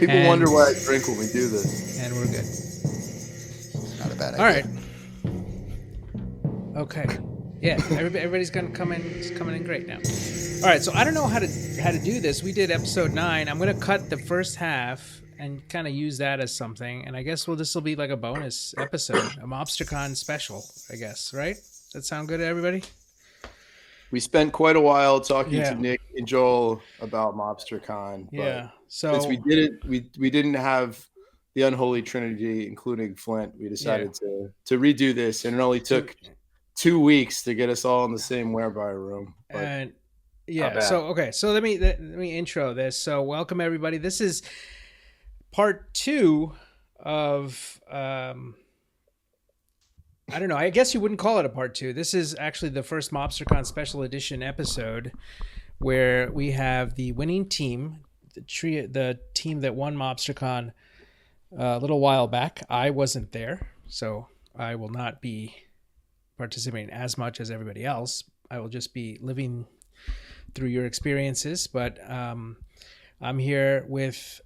People wonder why I drink when we do this. And we're good. Not a bad All idea. right. Okay. Yeah, everybody's coming in great now. All right, so I don't know how to do this. We did episode 9. I'm gonna cut the first half and kind of use that as something, and I guess this will be like a bonus episode, a Mobstercon special, I guess. Right? That sound good to everybody? We spent quite a while talking Yeah. to Nick and Joel about Mobstercon. Yeah. But So since we didn't have the unholy trinity, including Flint, we decided to redo this, and it only took 2 weeks to get us all in the same whereby room. But and yeah, so okay, so let me intro this. So welcome everybody. This is part 2 of I don't know. I guess you wouldn't call it a part 2. This is actually the first Mobstercon special edition episode where we have the winning team, the team that won Mobstercon a little while back. I wasn't there, so I will not be participating as much as everybody else. I will just be living through your experiences. But I'm here with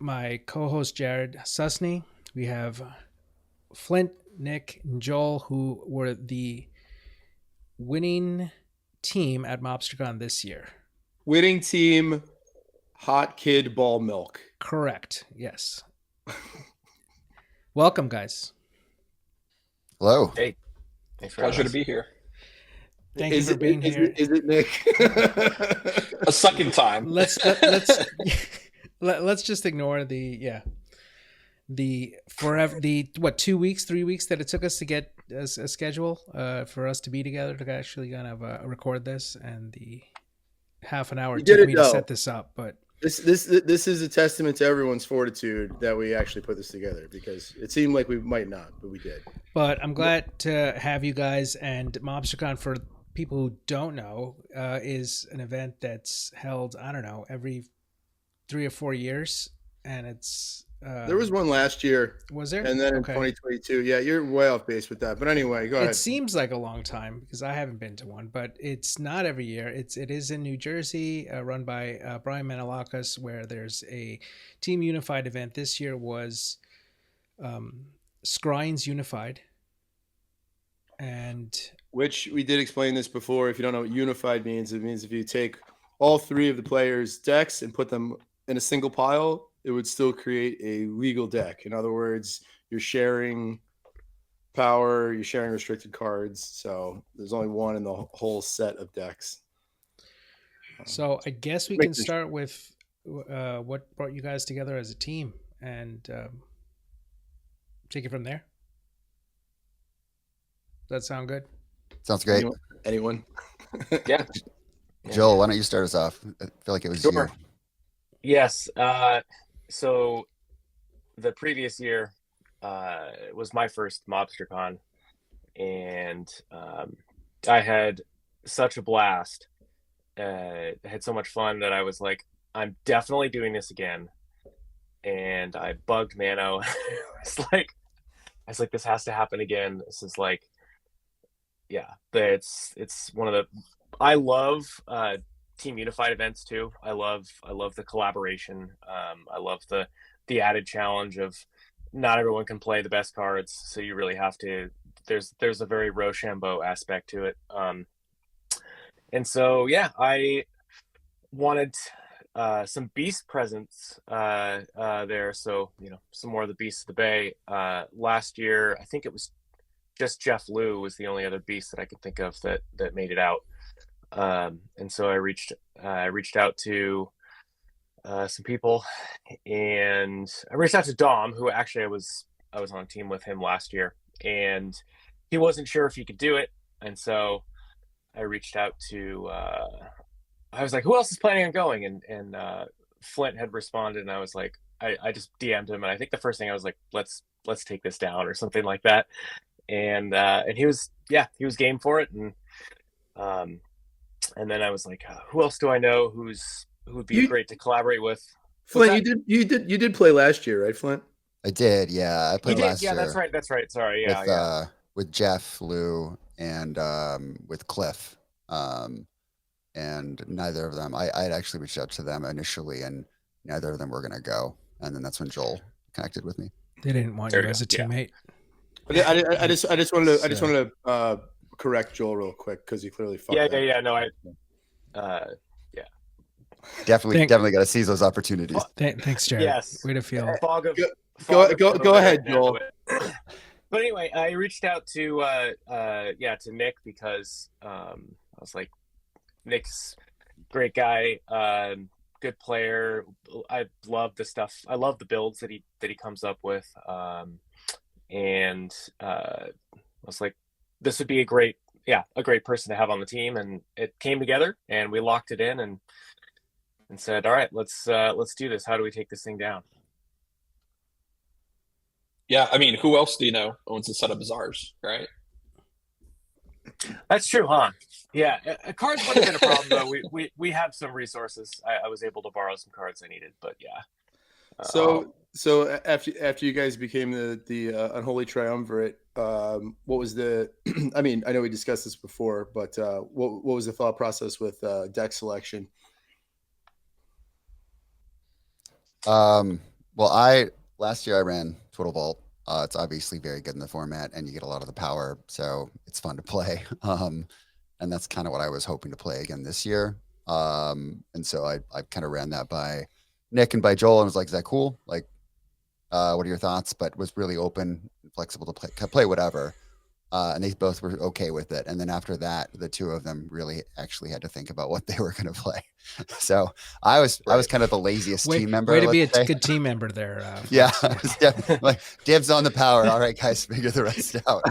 my co-host Jared Susney. We have Flint, Nick, and Joel, who were the winning team at Mobstercon this year. Winning team, hot kid ball milk. Correct. Yes. Welcome, guys. Hello. Hey, pleasure to be here. Thank you for being here. Is it Nick? A second time. Let's just ignore the 2 weeks, 3 weeks that it took us to get a schedule for us to be together to actually kind of record this, and the half an hour it took me to set this up. But this is a testament to everyone's fortitude that we actually put this together, because it seemed like we might not, but we did. But I'm glad to have you guys. And Mobstercon, for people who don't know, is an event that's held, I don't know, every 3 or 4 years, and it's there was one last year. Was there? And then in 2022. Yeah, you're way off base with that. But anyway, go ahead. It seems like a long time because I haven't been to one, but it's not every year. It is in New Jersey, run by Brian Menelakas, where there's a Team Unified event. This year was Scryings Unified. And which we did explain this before. If you don't know what unified means, it means if you take all 3 of the players' decks and put them in a single pile, it would still create a legal deck. In other words, you're sharing power, you're sharing restricted cards. So there's only one in the whole set of decks. So I guess we can start with what brought you guys together as a team and take it from there. Does that sound good? Sounds great. Anyone? Yeah. Joel, why don't you start us off? I feel like it was you. Yes. So the previous year was my first Mobstercon, and I had such a blast. I had so much fun that I was like, I'm definitely doing this again. And I bugged Mano. I was like, this has to happen again. This is like, yeah, it's one of the, I love Team Unified events too. I love the collaboration. I love the added challenge of not everyone can play the best cards, so you really have to. There's a very Rochambeau aspect to it. And so yeah, I wanted some beast presence there. So some more of the beasts of the Bay. Last year, I think it was just Jeff Liu was the only other beast that I could think of that made it out. And so I reached out to some people, and I reached out to Dom, who actually I was on a team with him last year, and he wasn't sure if he could do it. And so I reached out to, I was like, who else is planning on going? And Flint had responded, and I was like, I just DM'd him. And I think the first thing I was like, let's take this down or something like that. And he was game for it. And then I was like, who else do I know who would be great to collaborate with? Flint, you did play last year, right, Flint? I did, yeah. I played last year. Yeah, that's right. Sorry, yeah. With Jeff, Lou, and with Cliff, and neither of them. I had actually reached out to them initially, and neither of them were going to go. And then that's when Joel connected with me. They didn't want There you you as a go. Yeah. teammate. I just wanted to correct Joel real quick because he clearly fucked up. Yeah. No, Definitely got to seize those opportunities. Thanks, Jared. yes. Way to feel. Go ahead, Joel. But anyway, I reached out to Nick because I was like, Nick's great guy, good player. I love the stuff. I love the builds that he comes up with, and I was like, this would be a great person to have on the team, and it came together, and we locked it in, and said, all right, let's do this. How do we take this thing down? Yeah, I mean, who else do you know owns a set of bazaars, right? That's true, huh? Yeah, cards would have been a problem though. We have some resources. I was able to borrow some cards I needed, but yeah. So after you guys became the unholy triumvirate, what was the? I mean, I know we discussed this before, but what was the thought process with deck selection? Well, last year I ran Total Vault. It's obviously very good in the format, and you get a lot of the power, so it's fun to play. And that's kind of what I was hoping to play again this year. And so I kind of ran that by Nick and by Joel, and was like, "Is that cool? Like, what are your thoughts?" But was really open, and flexible to play whatever. And they both were okay with it. And then after that, the two of them really actually had to think about what they were going to play. So I was kind of the laziest team member. Way to be a good team member there. Yeah, like dibs on the power. All right, guys, figure the rest out.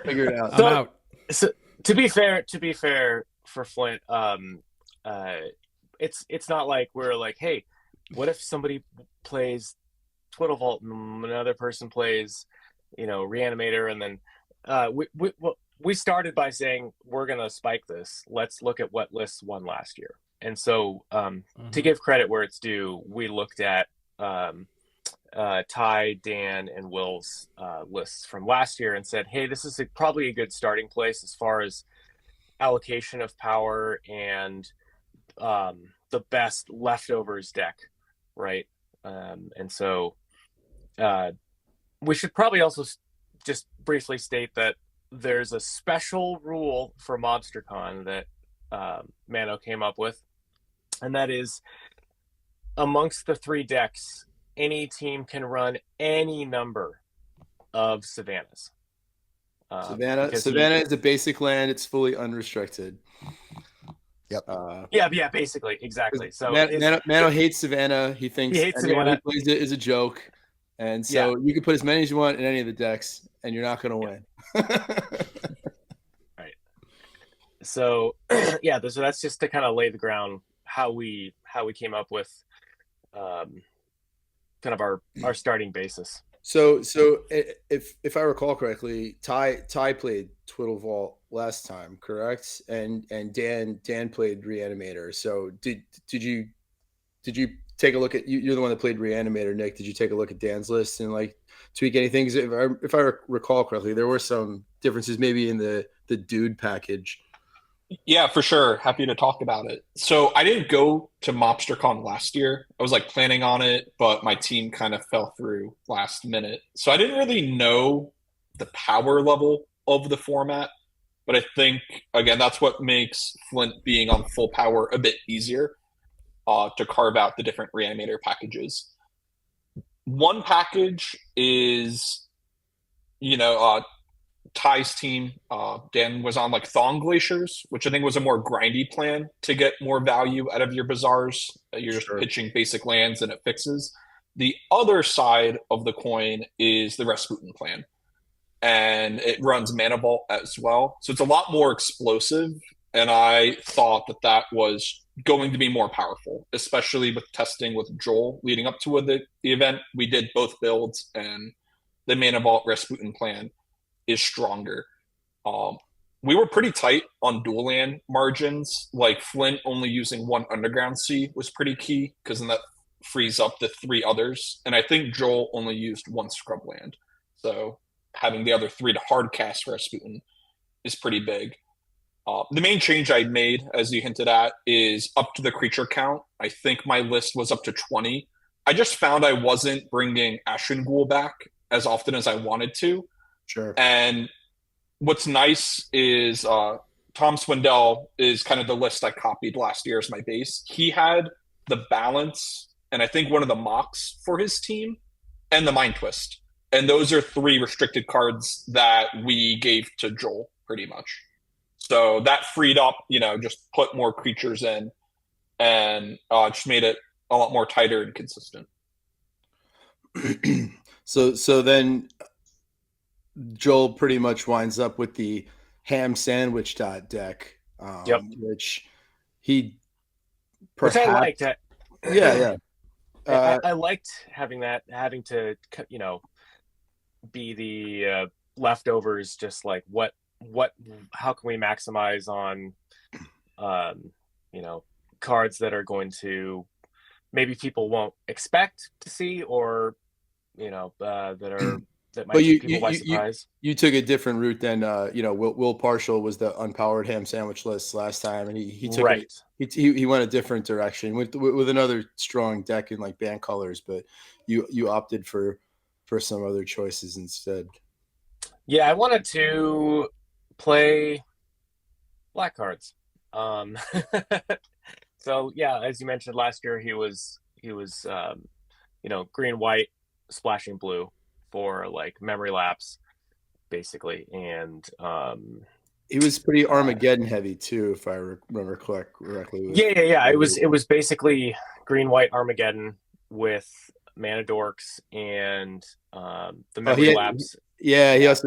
Figure it out. I'm out. So to be fair for Flint, it's not like we're like, hey, what if somebody plays Twiddle Vault and another person plays, Reanimator, and then we started by saying we're gonna spike this. Let's look at what lists won last year. And so to give credit where it's due, we looked at Ty, Dan, and Will's lists from last year and said, hey, this is probably a good starting place as far as allocation of power and the best leftovers deck, right? And so we should probably also just briefly state that there's a special rule for Mobstercon that Mano came up with, and that is amongst the three decks, any team can run any number of Savannas. Savannah is a basic land. It's fully unrestricted. Yep. Yeah, basically, exactly. So Mano hates Savannah. He thinks anyone who plays it is a joke. And so you can put as many as you want in any of the decks, and you're not going to win. Right. So, so that's just to kind of lay the ground how we came up with kind of our starting basis. So if I recall correctly, Ty played Twiddle Vault last time, correct? And Dan played Reanimator. So did you take a look at you're the one that played Reanimator, Nick? Did you take a look at Dan's list and like tweak anything? If I recall correctly, there were some differences maybe in the dude package. Yeah, for sure. Happy to talk about it. So I didn't go to Mobstercon last year. I was like planning on it, but my team kind of fell through last minute. So I didn't really know the power level of the format. But I think, again, that's what makes Flint being on full power a bit easier. To carve out the different Reanimator packages. One package is, Ty's team. Dan was on like Thong Glaciers, which I think was a more grindy plan to get more value out of your bazaars. You're just pitching basic lands and it fixes. The other side of the coin is the Rasputin plan. And it runs Mana Vault as well. So it's a lot more explosive. And I thought that was going to be more powerful, especially with testing with Joel leading up to the event. We did both builds, and the Mana Vault Rasputin plan is stronger. We were pretty tight on dual land margins. Like Flint only using one Underground Sea was pretty key, because then that frees up the three others. And I think Joel only used one scrub land. So having the other three to hard cast Rasputin is pretty big. The main change I made, as you hinted at, is up to the creature count. I think my list was up to 20, I just found I wasn't bringing Ashen Ghoul back as often as I wanted to. Sure. And what's nice is Tom Swindell is kind of the list I copied last year as my base. He had the balance and I think one of the mocks for his team and the Mind Twist. And those are 3 restricted cards that we gave to Joel pretty much. So that freed up, just put more creatures in and just made it a lot more tighter and consistent. So then Joel pretty much winds up with the ham sandwich deck, Yep. which he perhaps, which I liked. Yeah. I liked having to, be the leftovers, just like how can we maximize on, cards that are going to maybe people won't expect to see, or that might take people by surprise. You took a different route than Will Partial was the unpowered ham sandwich list last time, and he took right. He went a different direction with another strong deck in like band colors, but you opted for some other choices instead. Yeah, I wanted to play black cards. So yeah, as you mentioned last year, he was green, white, splashing blue for like memory lapse, basically, and he was pretty Armageddon heavy too, if I remember correctly. Yeah. It was basically green, white Armageddon with mana dorks and the memory lapse. Yeah, he had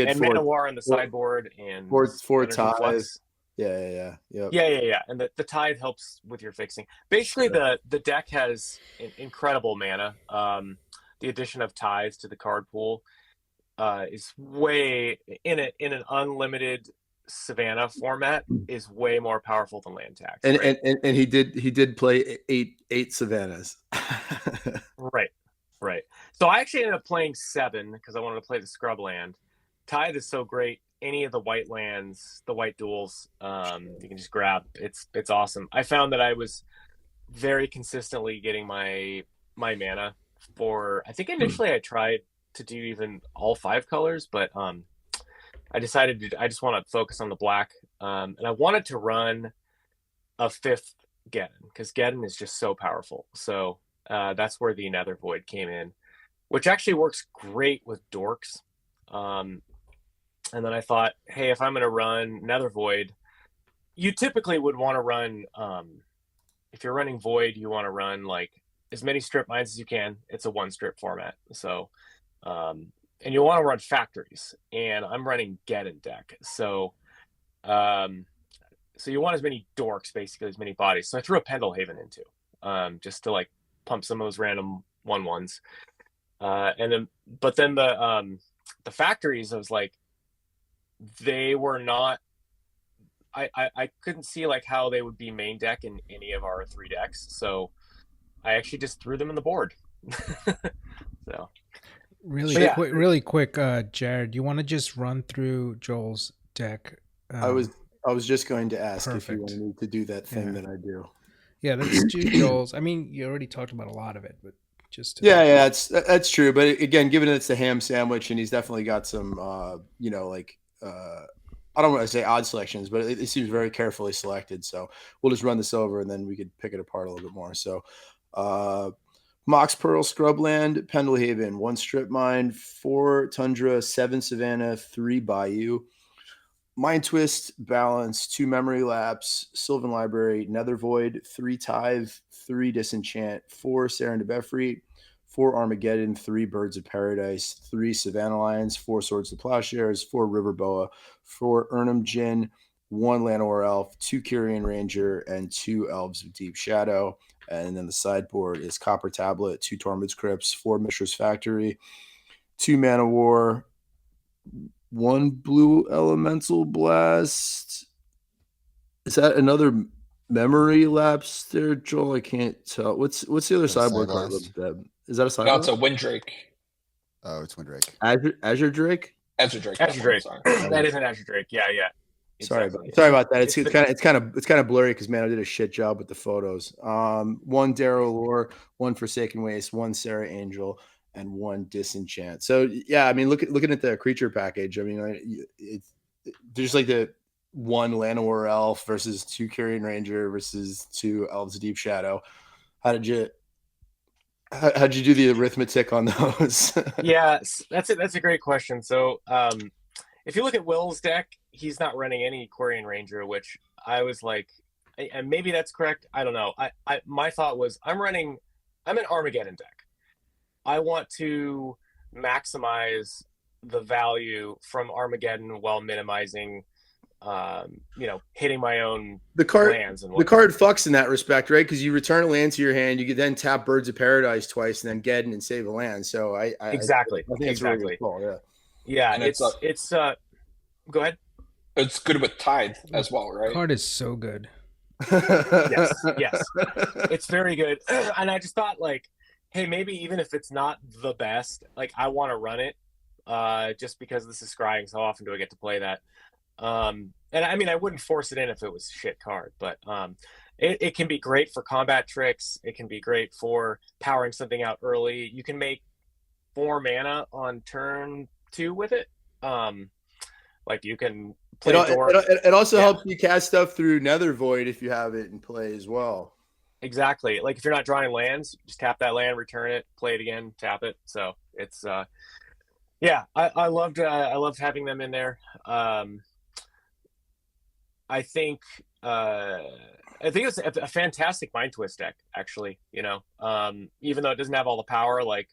and mana war on the sideboard and four ties. Yeah. And the tithe helps with your fixing. Basically, sure. The deck has incredible mana. The addition of tithes to the card pool is way in an unlimited Savannah format is way more powerful than land tax. And right? and he did play eight Savannahs. Right. So I actually ended up playing 7 because I wanted to play the scrub land. Tithe is so great. Any of the white lands, the white duels, you can just grab. It's awesome. I found that I was very consistently getting my mana for. I think initially I tried to do even all 5 colors, but I decided I just want to focus on the black, and I wanted to run a 5th Geddon because Geddon is just so powerful. So that's where the Nether Void came in, which actually works great with dorks. And then I thought, hey, if I'm going to run Nether Void, you typically would want to run, if you're running Void, you want to run like as many strip mines as you can. It's a 1-strip format. So, and you want to run factories, and I'm running Geddon deck. So, so you want as many dorks, basically as many bodies. So I threw a Pendlehaven into, just to like pump some of those random 1/1s. But then the factories, I was like, they were not. I couldn't see like how they would be main deck in any of our 3 decks, so I actually just threw them in the board. So really quick, Jared, you want to just run through Joel's deck? I was just going to ask Perfect. if you wanted me to do that thing that I do. Yeah, let's do Joel's. I mean, you already talked about a lot of it, but just that's true. But again, given it's the ham sandwich, and he's definitely got some, I don't want to say odd selections, but it seems very carefully selected. So we'll just run this over, and then we could pick it apart a little bit more. So, Mox Pearl, Scrubland, Pendlehaven, 1 strip mine, 4 Tundra, 7 Savannah, 3 Bayou. Mind Twist, Balance, 2 Memory Lapse, Sylvan Library, Nether Void, 3 Tithe, 3 Disenchant, 4 Serendip Efreet, 4 Armageddon, 3 Birds of Paradise, 3 Savannah Lions, 4 Swords to Plowshares, 4 River Boa, 4 Urnham Djinn, 1 Llanowar Elf, 2 Kyrian Ranger, and 2 Elves of Deep Shadow. And then the sideboard is Copper Tablet, 2 Tormod's Crypts, 4 Mishra's Factory, 2 Mana War, 1 Blue Elemental Blast. Is that another memory lapse there, Joel? I can't tell. What's the other sideboard card? Is that a sideboard? No, it's a Windrake. Oh, it's Windrake. Azure Drake? Azure Drake. Azure Drake. That is an Azure Drake. Yeah. Exactly. Sorry about that. It's It's kind of blurry because man, I did a shit job with the photos. One Darrow Lore, one Forsaken Waste, one Sarah Angel, and one Disenchant. So yeah, I mean, looking at the creature package. I mean, it's there's like the one Llanowar Elf versus two Carrion Ranger versus two Elves of Deep Shadow. How did you how'd you do the arithmetic on those? Yeah, that's it. That's a great question. So, if you look at Will's deck, he's not running any Quarian Ranger, which I was like, and maybe that's correct. I don't know. My thought was I'm an Armageddon deck. I want to maximize the value from Armageddon while minimizing, hitting my own lands and the card fucks in that respect, right? Because you return a land to your hand, you can then tap Birds of Paradise twice, and then get in and save a land. So I think it's a really good call. Yeah. Yeah, And it's go ahead. It's good with Tithe as well, right? Card is so good. Yes, it's very good. And I just thought, like, hey, maybe even if it's not the best, like, I want to run it, just because this is Scryings. How often do I get to play that? And I mean, I wouldn't force it in if it was a shit card, but it can be great for combat tricks. It can be great for powering something out early. You can make 4 mana on turn 2 with it. Like you can play it also helps you cast stuff through Nether Void if you have it in play as well. Exactly. Like if you're not drawing lands, just tap that land, return it, play it again, tap it. So it's I loved having them in there. I think it's a fantastic Mind Twist deck, actually. Even though it doesn't have all the power, like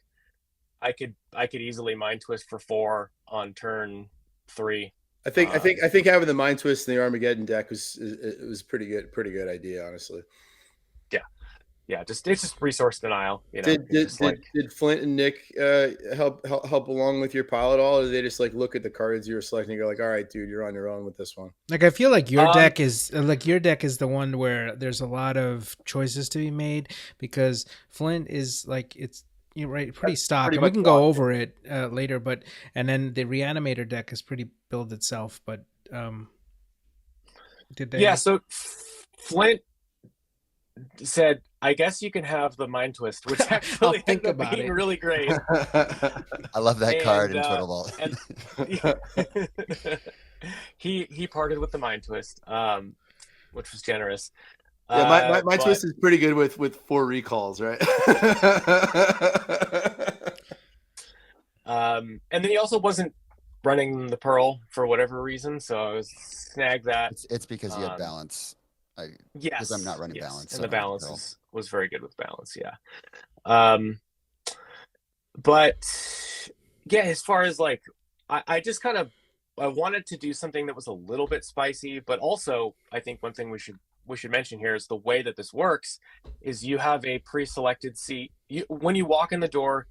I could easily Mind Twist for 4 on turn 3. I think having the Mind Twist in the Armageddon deck was pretty good idea, honestly. Yeah, it's just resource denial. Did Flint and Nick help along with your pile at all, or did they just like look at the cards you were selecting and go like, all right, dude, you're on your own with this one? Like I feel like your deck is the one where there's a lot of choices to be made, because Flint is like pretty stock. Pretty and we much can go over it later, and then the Reanimator deck is pretty build itself. But did they? Yeah, so Flint said, I guess you can have the Mind Twist, which actually ended up being really great. I love that card in Total Vault. He parted with the Mind Twist, which was generous. Yeah, my twist is pretty good with 4 recalls, right? And then he also wasn't running the Pearl for whatever reason, so I was snagged that. It's because you had balance. Because I'm not running balance. And the balance was very good with balance, yeah. But yeah, as far as like, I just kind of I wanted to do something that was a little bit spicy, but also I think one thing we should mention here is the way that this works is you have a pre-selected seat. When you walk in the door,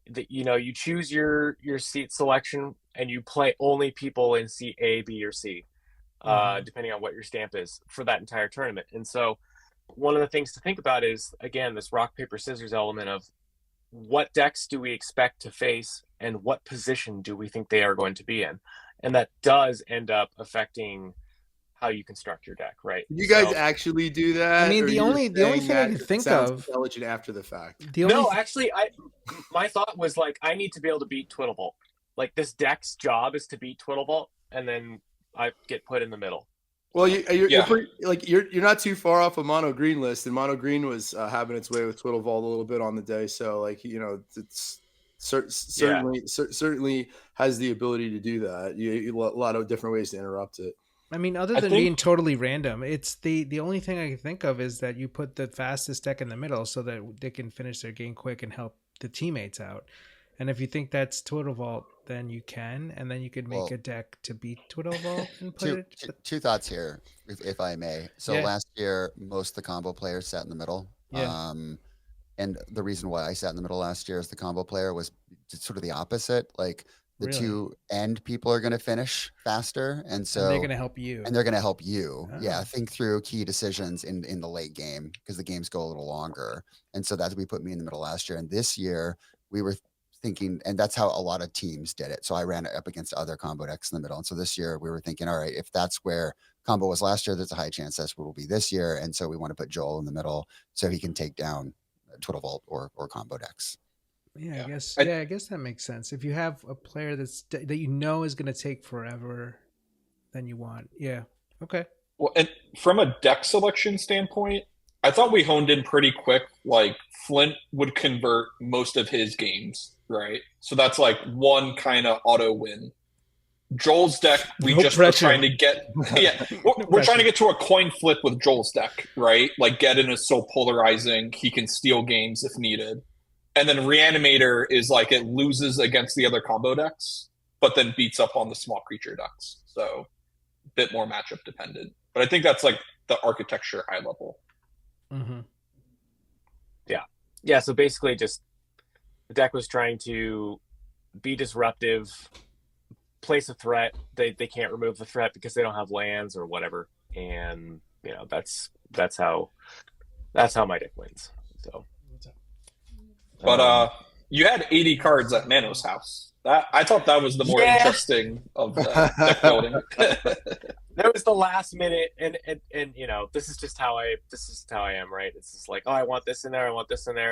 you choose your seat selection and you play only people in seat A, B, or C. Depending on what your stamp is for that entire tournament. And so one of the things to think about is, again, this rock, paper, scissors element of what decks do we expect to face and what position do we think they are going to be in. And that does end up affecting how you construct your deck, right? You guys actually do that? I mean, the only thing I can think of intelligent after the fact. Actually, my thought was like, I need to be able to beat Twiddlebolt. Like this deck's job is to beat Twiddlebolt, and then I get put in the middle. Well, you're not too far off a mono green list, and mono green was having its way with Twiddle Vault a little bit on the day. So it's certainly has the ability to do that. A lot of different ways to interrupt it. I mean, other than being totally random, it's the only thing I can think of is that you put the fastest deck in the middle so that they can finish their game quick and help the teammates out. And if you think that's Twiddle Vault, then you can, and then you could make a deck to beat Twiddle Vault and put it. Two thoughts here, if I may. So last year, most of the combo players sat in the middle. Yeah. And the reason why I sat in the middle last year as the combo player was sort of the opposite. Like the two end people are going to finish faster, and so they're going to help you. And they're going to help you. Oh. Yeah, think through key decisions in the late game because the games go a little longer. And so we put me in the middle last year. And this year we were thinking, and that's how a lot of teams did it. So I ran it up against other combo decks in the middle. And so this year we were thinking, all right, if that's where combo was last year, there's a high chance that's what will be this year. And so we want to put Joel in the middle so he can take down Twiddle Vault or combo decks. Yeah, I guess that makes sense. If you have a player that you know is going to take forever, then you want, okay. Well, and from a deck selection standpoint, I thought we honed in pretty quick. Like Flint would convert most of his games, right? So that's like one kind of auto win. Joel's deck, we No just pressure. were trying to get, we're trying to get to a coin flip with Joel's deck, right? Like Geddon is so polarizing, he can steal games if needed. And then Reanimator is like it loses against the other combo decks, but then beats up on the small creature decks. So a bit more matchup dependent. But I think that's like the architecture high level. Mm-hmm. Yeah, so basically just the deck was trying to be disruptive, place a threat. They can't remove the threat because they don't have lands or whatever. And that's how my deck wins. So But you had 80 cards at Manos house. That I thought that was the more interesting of the deck building. That was the last minute, and this is just how I am, right? It's just like, oh, I want this in there,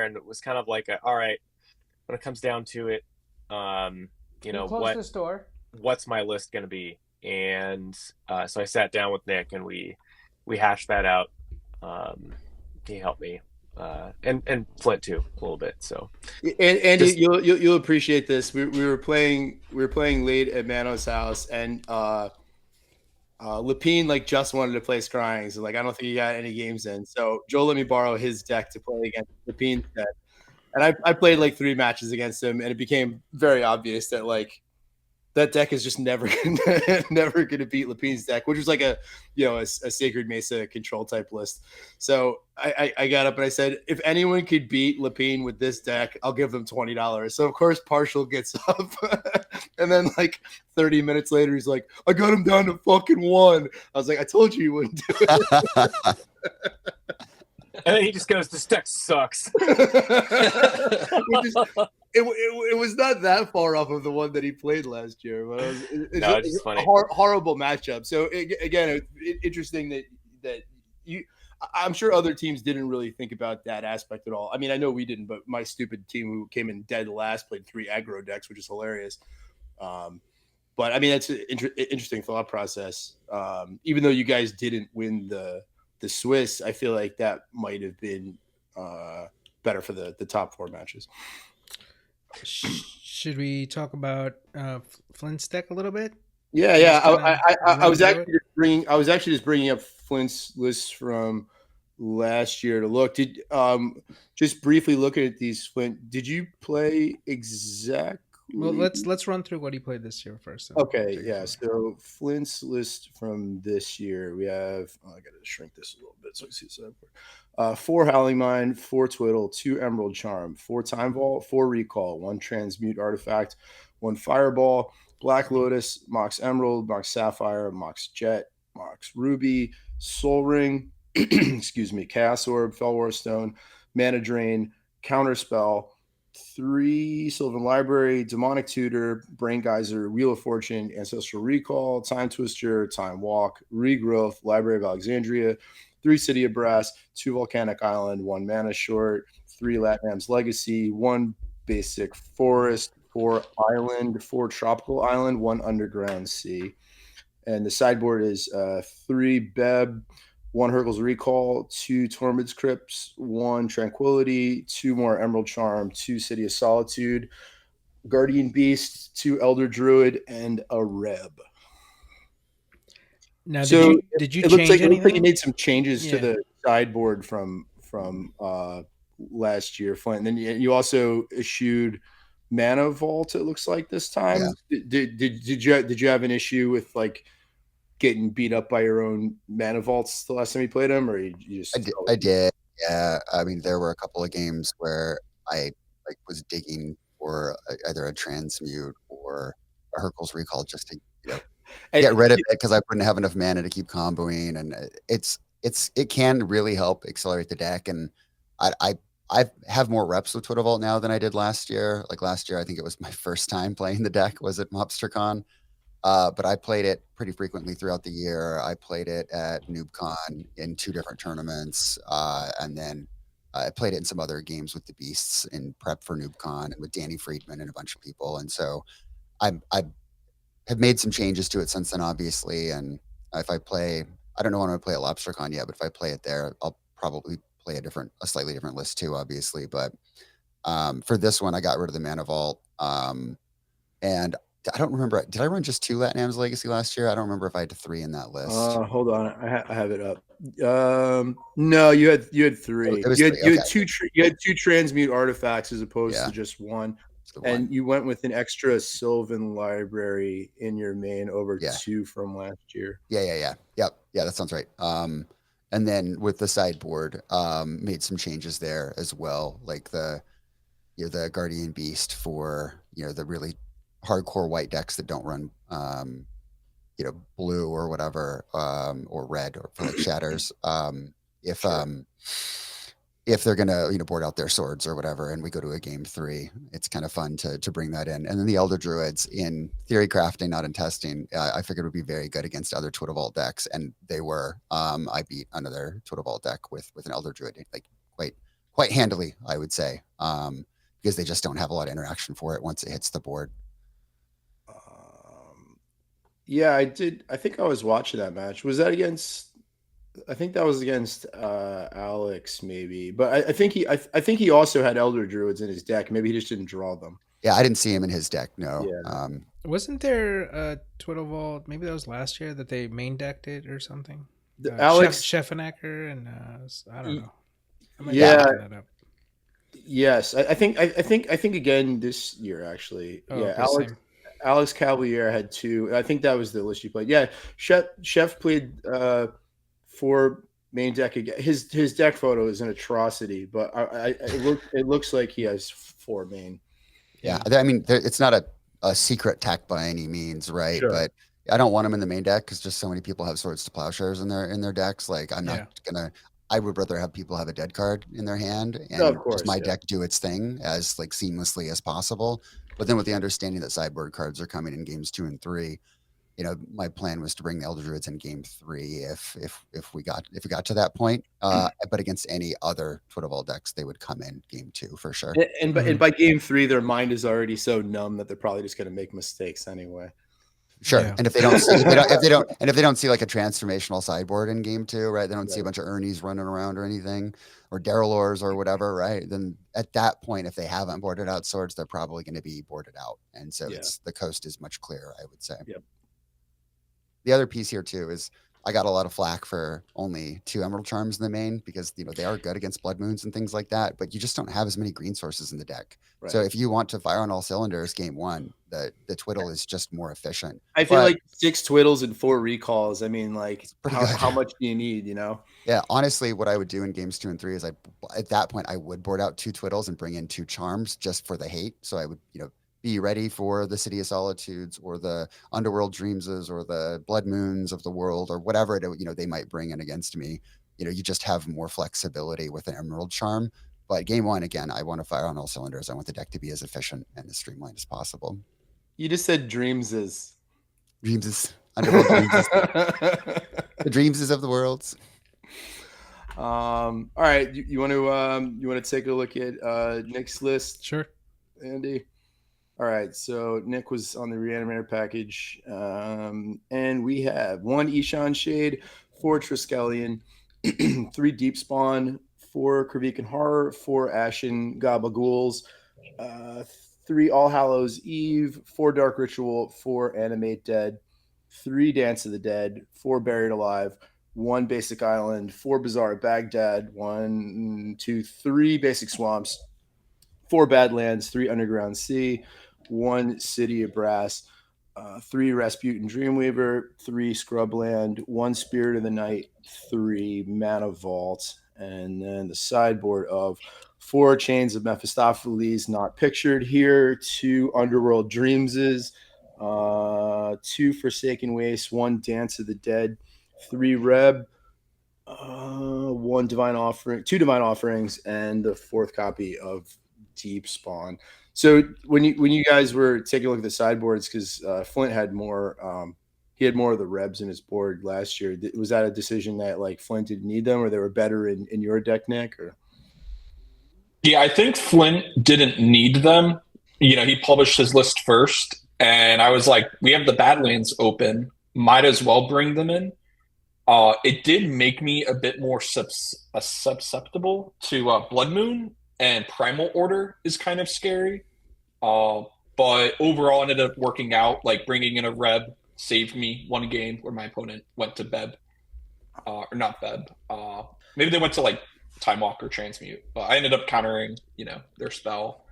and it was kind of like, all right, when it comes down to it, Close this door. what's my list going to be? And so I sat down with Nick and we hashed that out. He helped me, and Flint too a little bit. So, and you'll appreciate this. We were playing late at Mano's house, and Lapine like just wanted to play Scryings, and like I don't think he got any games in. So Joel let me borrow his deck to play against Lapine's deck, and I played like 3 matches against him, and it became very obvious that like that deck is just never going to beat Lapine's deck, which was like a Sacred Mesa control type list. So I got up and I said, if anyone could beat Lapine with this deck, I'll give them $20. So of course Partial gets up, and then like 30 minutes later, he's like, I got him down to fucking 1. I was like, I told you wouldn't do it. and then he just goes, this deck sucks. It was not that far off of the one that he played last year, but it's just funny. Horrible matchup. So again, it's interesting that you. I'm sure other teams didn't really think about that aspect at all. I mean, I know we didn't, but my stupid team who came in dead last played 3 aggro decks, which is hilarious. But I mean, that's an interesting thought process. Even though you guys didn't win the Swiss, I feel like that might have been better for the top 4 matches. Should we talk about Flint's deck a little bit? Yeah. I was actually just bringing up Flint's list from last year to look. Did just briefly looking at these, Flint, did you play exactly? Well, let's run through what he played this year first. Okay, yeah. So Flint's list from this year, we have. I got to shrink this a little bit so I see the 4 Howling Mine, 4 Twiddle, 2 Emerald Charm, 4 Time Vault, 4 Recall, 1 Transmute Artifact, 1 Fireball, Black Lotus, Mox Emerald, Mox Sapphire, Mox Jet, Mox Ruby, Soul Ring, excuse me, Chaos Orb, Fellwar Stone, Mana Drain, Counterspell, 3 Sylvan Library, Demonic Tutor, Brain Geyser, Wheel of Fortune, Ancestral Recall, Time Twister, Time Walk, Regrowth, Library of Alexandria, 3 City of Brass, 2 Volcanic Island, 1 Mana Short, 3 Latnam's Legacy, 1 Basic Forest, 4 Island, 4 Tropical Island, 1 Underground Sea. And the sideboard is 3 Beb, 1 Hurkyl's Recall, 2 Tormod's Crypts, 1 Tranquility, 2 more Emerald Charm, 2 City of Solitude, Guardian Beast, 2 Elder Druid, and a Reb. Now, So did you it change looks like anything? you made some changes to Yeah. the sideboard from last year, Flint. And then you also issued Mana Vault. It looks like this time. Yeah. Did you have an issue with like getting beat up by your own Mana Vaults the last time you played them, or you just? I did. Yeah. I mean, there were a couple of games where I was digging for either a transmute or a Hurkyl's Recall just to get rid of it because I wouldn't have enough mana to keep comboing, and it can really help accelerate the deck. And I I have more reps with Twitter Vault now than I did last year. Like last year, I think it was my first time playing the deck was at Mobstercon. But I played it pretty frequently throughout the year. I played it at NoobCon in 2 different tournaments, and then I played it in some other games with the Beasts in prep for NoobCon and with Danny Friedman and a bunch of people. And so I have made some changes to it since then, obviously. And if I play, I don't know when I play at LobsterCon yet, but if I play it there, I'll probably play a slightly different list too, obviously. But for this one, I got rid of the Mana Vault. And I don't remember. Did I run just 2 Latinam's Legacy last year? I don't remember if I had 3 in that list. Hold on, I have it up. No, you had 3. It was You had 3, you had okay. 2 you had 2 transmute artifacts as opposed Yeah. to just 1, It's the and one. you went with an extra Sylvan library in your main over Yeah. 2 from last year. Yeah. Yep. Yeah, that sounds right. And then with the sideboard, made some changes there as well, like the Guardian Beast for the really hardcore white decks that don't run blue or whatever, or red or for like shatters. If Sure. if they're gonna board out their swords or whatever, and we go to a game 3, it's kind of fun to bring that in. And then the Elder Druids in theory crafting, not in testing, I figured would be very good against other Twitter Vault decks, and they were. I beat another Twitter Vault deck with an Elder Druid like quite handily, I would say, because they just don't have a lot of interaction for it once it hits the board. Yeah, I did. I think I was watching that match. Was that against? I think that was against Alex, maybe. But I think he also had Elder Druids in his deck. Maybe he just didn't draw them. Yeah, I didn't see him in his deck. No. Yeah. Wasn't there a Twiddle Vault? Maybe that was last year that they main decked it or something. Alex Scheffenacker and I don't know. I might be Yeah. making that up. Yes, I think again this year actually. Oh, Yeah, okay, same. Alex Cavalier had 2. I think that was the list you played. Yeah, Chef played 4 main deck again. His deck photo is an atrocity, but it looks like he has 4 main. Yeah, I mean, it's not a secret tech by any means, right? Sure. But I don't want him in the main deck because just so many people have Swords to Plowshares in their decks. Like, I'm not gonna. I would rather have people have a dead card in their hand and Of course, just my yeah. deck do its thing as like seamlessly as possible. But then with the understanding that sideboard cards are coming in games 2 and 3, my plan was to bring the Elder Druids in game 3 if we got to that point. But against any other Twitter Vault decks, they would come in game 2 for sure. And by game 3, their mind is already so numb that they're probably just going to make mistakes anyway. Sure. Yeah. And if they don't see if they don't see like a transformational sideboard in game 2, right? They don't see a bunch of Ernies running around or anything, or Darylors or whatever, right? Then at that point, if they haven't boarded out swords, they're probably going to be boarded out. And so the coast is much clearer, I would say. Yep. The other piece here too is I got a lot of flack for only 2 Emerald Charms in the main because they are good against Blood Moons and things like that, but you just don't have as many green sources in the deck. Right. So if you want to fire on all cylinders game 1, the twiddle is just more efficient. I feel like 6 twiddles and 4 recalls. I mean, like how much do you need? Yeah, honestly, what I would do in games 2 and 3 is at that point I would board out 2 twiddles and bring in 2 charms just for the hate. So I would be ready for the City of Solitudes or the Underworld Dreamses or the Blood Moons of the world or whatever they might bring in against me. You just have more flexibility with an Emerald Charm. But game 1, again, I want to fire on all cylinders. I want the deck to be as efficient and as streamlined as possible. You just said Dreamses. Dreamses. Underworld Dreamses. The Dreamses of the worlds. All right. You want to take a look at Nick's list? Sure. Andy. All right, so Nick was on the Reanimator package, and we have 1 Ishan Shade, 4 Triskelion, 3 Deep Spawn, 4 Kravikan Horror, 4 Ashen Gabagools, 3 All Hallows Eve, 4 Dark Ritual, 4 Animate Dead, 3 Dance of the Dead, 4 Buried Alive, 1 Basic Island, 4 Bizarre Baghdad, 1, 2, 3 Basic Swamps, 4 Badlands, 3 Underground Sea, 1 City of Brass, 3 Rasputin Dreamweaver, 3 Scrubland, 1 Spirit of the Night, 3 Mana Vault, and then the sideboard of 4 Chains of Mephistopheles not pictured here, 2 Underworld Dreamses, 2 Forsaken Waste, 1 Dance of the Dead, 3 Reb, One divine offering, two divine offerings, and the fourth copy of Deep Spawn. So when you guys were taking a look at the sideboards, because Flint had more, he had more of the Rebs in his board last year. Was that a decision that like Flint didn't need them, or they were better in your deck, Nick? Or Yeah, I think Flint didn't need them. He published his list first, and I was like, we have the Badlands open. Might as well bring them in. It did make me a bit more susceptible to Blood Moon, and Primal Order is kind of scary. But overall, ended up working out. Like bringing in a Reb saved me one game where my opponent went to Beb, or not Beb. Maybe they went to like Time Walker Transmute. I ended up countering, their spell.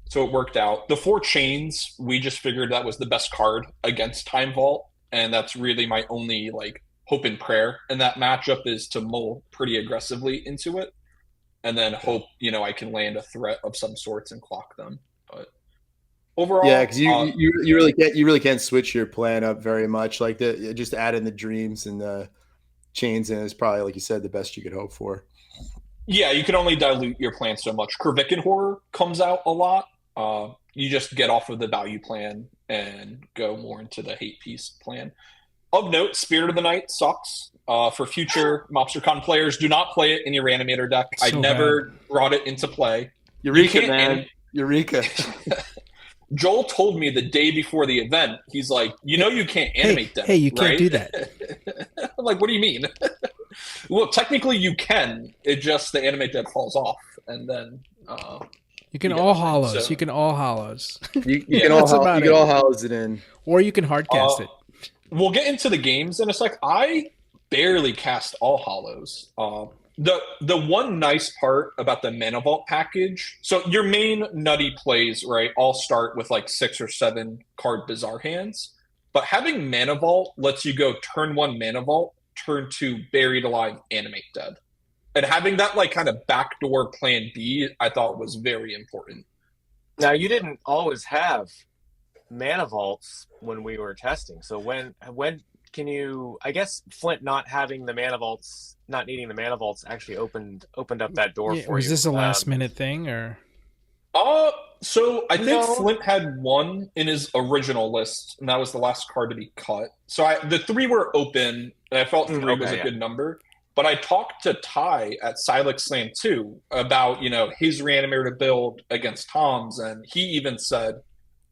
So it worked out. The 4 chains, we just figured that was the best card against Time Vault, and that's really my only like hope and prayer in that matchup is to mull pretty aggressively into it, and then hope I can land a threat of some sorts and clock them. But overall, yeah, because you really can't switch your plan up very much. Like just add in the dreams and the chains, and it's probably like you said the best you could hope for. Yeah, you can only dilute your plan so much. Kravikan Horror comes out a lot. You just get off of the value plan and go more into the hate piece plan. Of note, Spirit of the Night sucks. For future Mobstercon players, do not play it in your Reanimator deck. I never brought it into play. Eureka, man. Eureka. Joel told me the day before the event, he's like, you can't animate them. Hey, you can't right? do that. I'm like, what do you mean? Well, technically you can. It just the animate deck falls off, and then you can all hollows. So, you can all hollows. You can all hollows it in, or you can hardcast it. We'll get into the games, and it's like I barely cast all hollows. The one nice part about the Mana Vault package, so your main nutty plays, right, all start with like 6 or 7 card Bizarre hands, but having Mana Vault lets you go turn 1 Mana Vault, turn 2 Buried Alive, Animate Dead. And having that like kind of backdoor plan B, I thought was very important. Now, you didn't always have Mana Vaults when we were testing. So when can you, I guess Flint not having the Mana Vaults, not needing the Mana Vaults actually opened up that door for you. Was this a last minute thing or? So I think Flint had 1 in his original list, and that was the last card to be cut. So the 3 were open, and I felt 3 was a good number. But I talked to Ty at Silex Slam 2 about, his Reanimator build against Tom's, and he even said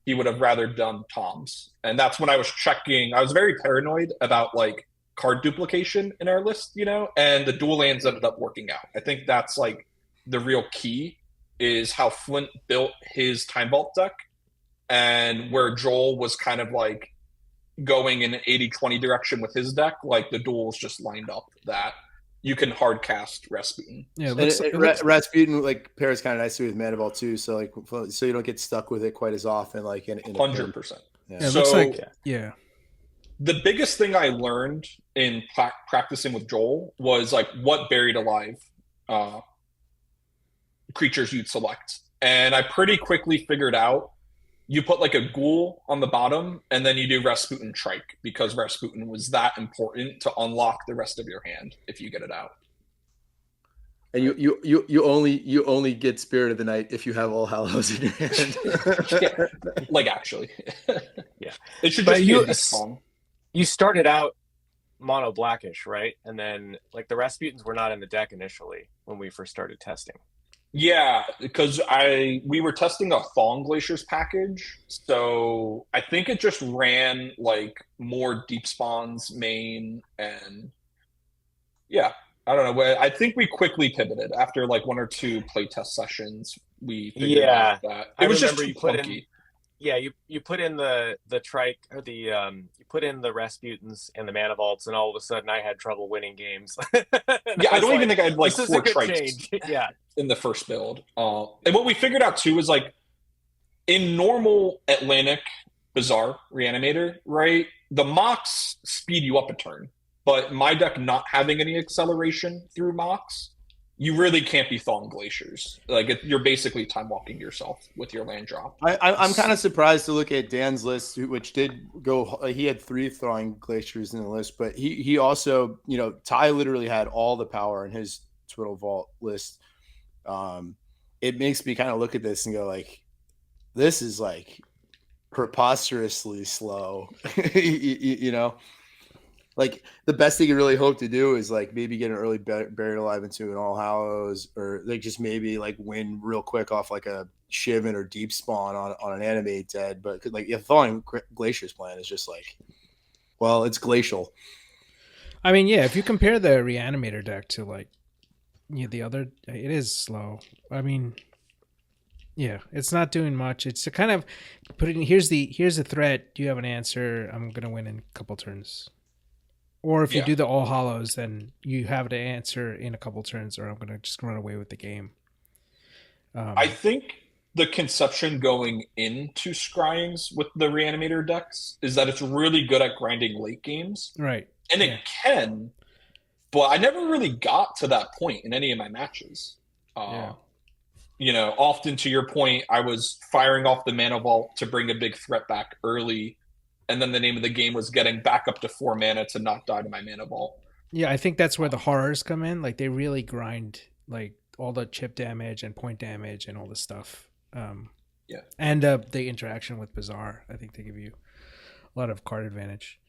he would have rather done Tom's. And that's when I was checking. I was very paranoid about like card duplication in our list, and the dual lands ended up working out. I think that's like the real key is how Flint built his Time Vault deck, and where Joel was kind of like going in an 80-20 direction with his deck, like the duels just lined up that you can hard cast Rasputin. Yeah, Rasputin like pairs kind of nicely with Mana Vault too, so like so you don't get stuck with it quite as often. Like in 100%. Yeah, it looks like the biggest thing I learned in practicing with Joel was like what Buried Alive creatures you'd select, and I pretty quickly figured out you put like a ghoul on the bottom, and then you do Rasputin Trike, because Rasputin was that important to unlock the rest of your hand if you get it out. And you only get Spirit of the Night if you have all hallows in your hand. Yeah, like actually. Yeah. It should just be this song. You started out mono blackish, right? And then like the Rasputins were not in the deck initially when we first started testing. Yeah, because we were testing a Thong Glaciers package, so I think it just ran like more deep spawns main, and yeah, I don't know. I think we quickly pivoted after like 1 or 2 playtest sessions. We figured out that it was just too clunky. You put in the trike or the you put in the Rasputins and the Mana Vaults, and all of a sudden I had trouble winning games. Yeah, I don't even think I had like 4 trikes. Yeah, in the first build. And what we figured out too is like in normal Atlantic Bizarre Reanimator, right? The mocks speed you up a turn, but my deck not having any acceleration through mocks, you really can't be Thawing Glaciers. Like you're basically time walking yourself with your land drop. I'm kind of surprised to look at Dan's list, which did go. He had 3 Thawing Glaciers in the list, but he also, Ty literally had all the power in his Twiddle Vault list. It makes me kind of look at this and go like, this is like preposterously slow, Like the best thing you really hope to do is like maybe get an early Buried Alive into an All Hallows, or like just maybe like win real quick off like a Shivan or Deep Spawn on an Animate Dead. But like Thawing Glacier's plan is just like, well, it's glacial. I mean, yeah, if you compare the Reanimator deck to like the other, it is slow. I mean, yeah, it's not doing much. It's a kind of putting here's the threat. Do you have an answer? I'm gonna win in a couple turns. Or if you do the All Hallows, then you have to answer in a couple turns, or I'm going to just run away with the game. I think the conception going into Scryings with the Reanimator decks is that it's really good at grinding late games. Right. And it can, but I never really got to that point in any of my matches. Often to your point, I was firing off the Mana Vault to bring a big threat back early. And then the name of the game was getting back up to 4 mana to not die to my Mana Vault. Yeah, I think that's where the horrors come in. Like they really grind like all the chip damage and point damage and all this stuff. And the interaction with Bazaar. I think they give you a lot of card advantage.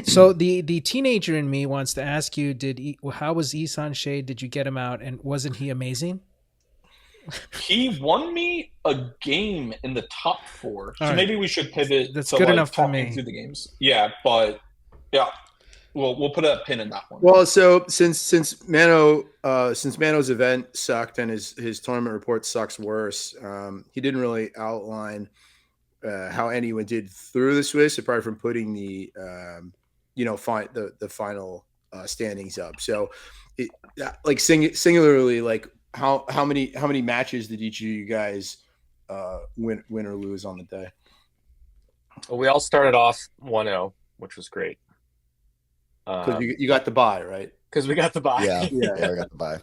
So the teenager in me wants to ask you: how was Isan Shade? Did you get him out? And wasn't he amazing? He won me a game in the top 4, so maybe we should pivot. That's to good enough for me. Through the games, but we'll put a pin in that one. Well, so since Mano's event sucked and his tournament report sucks worse, he didn't really outline how anyone did through the Swiss, apart from putting the the final standings up. So, singularly, like. How many matches did each of you guys win or lose on the day? Well, we all started off 1-0, which was great. Because you got the bye, right? Because we got the bye. Yeah, we got the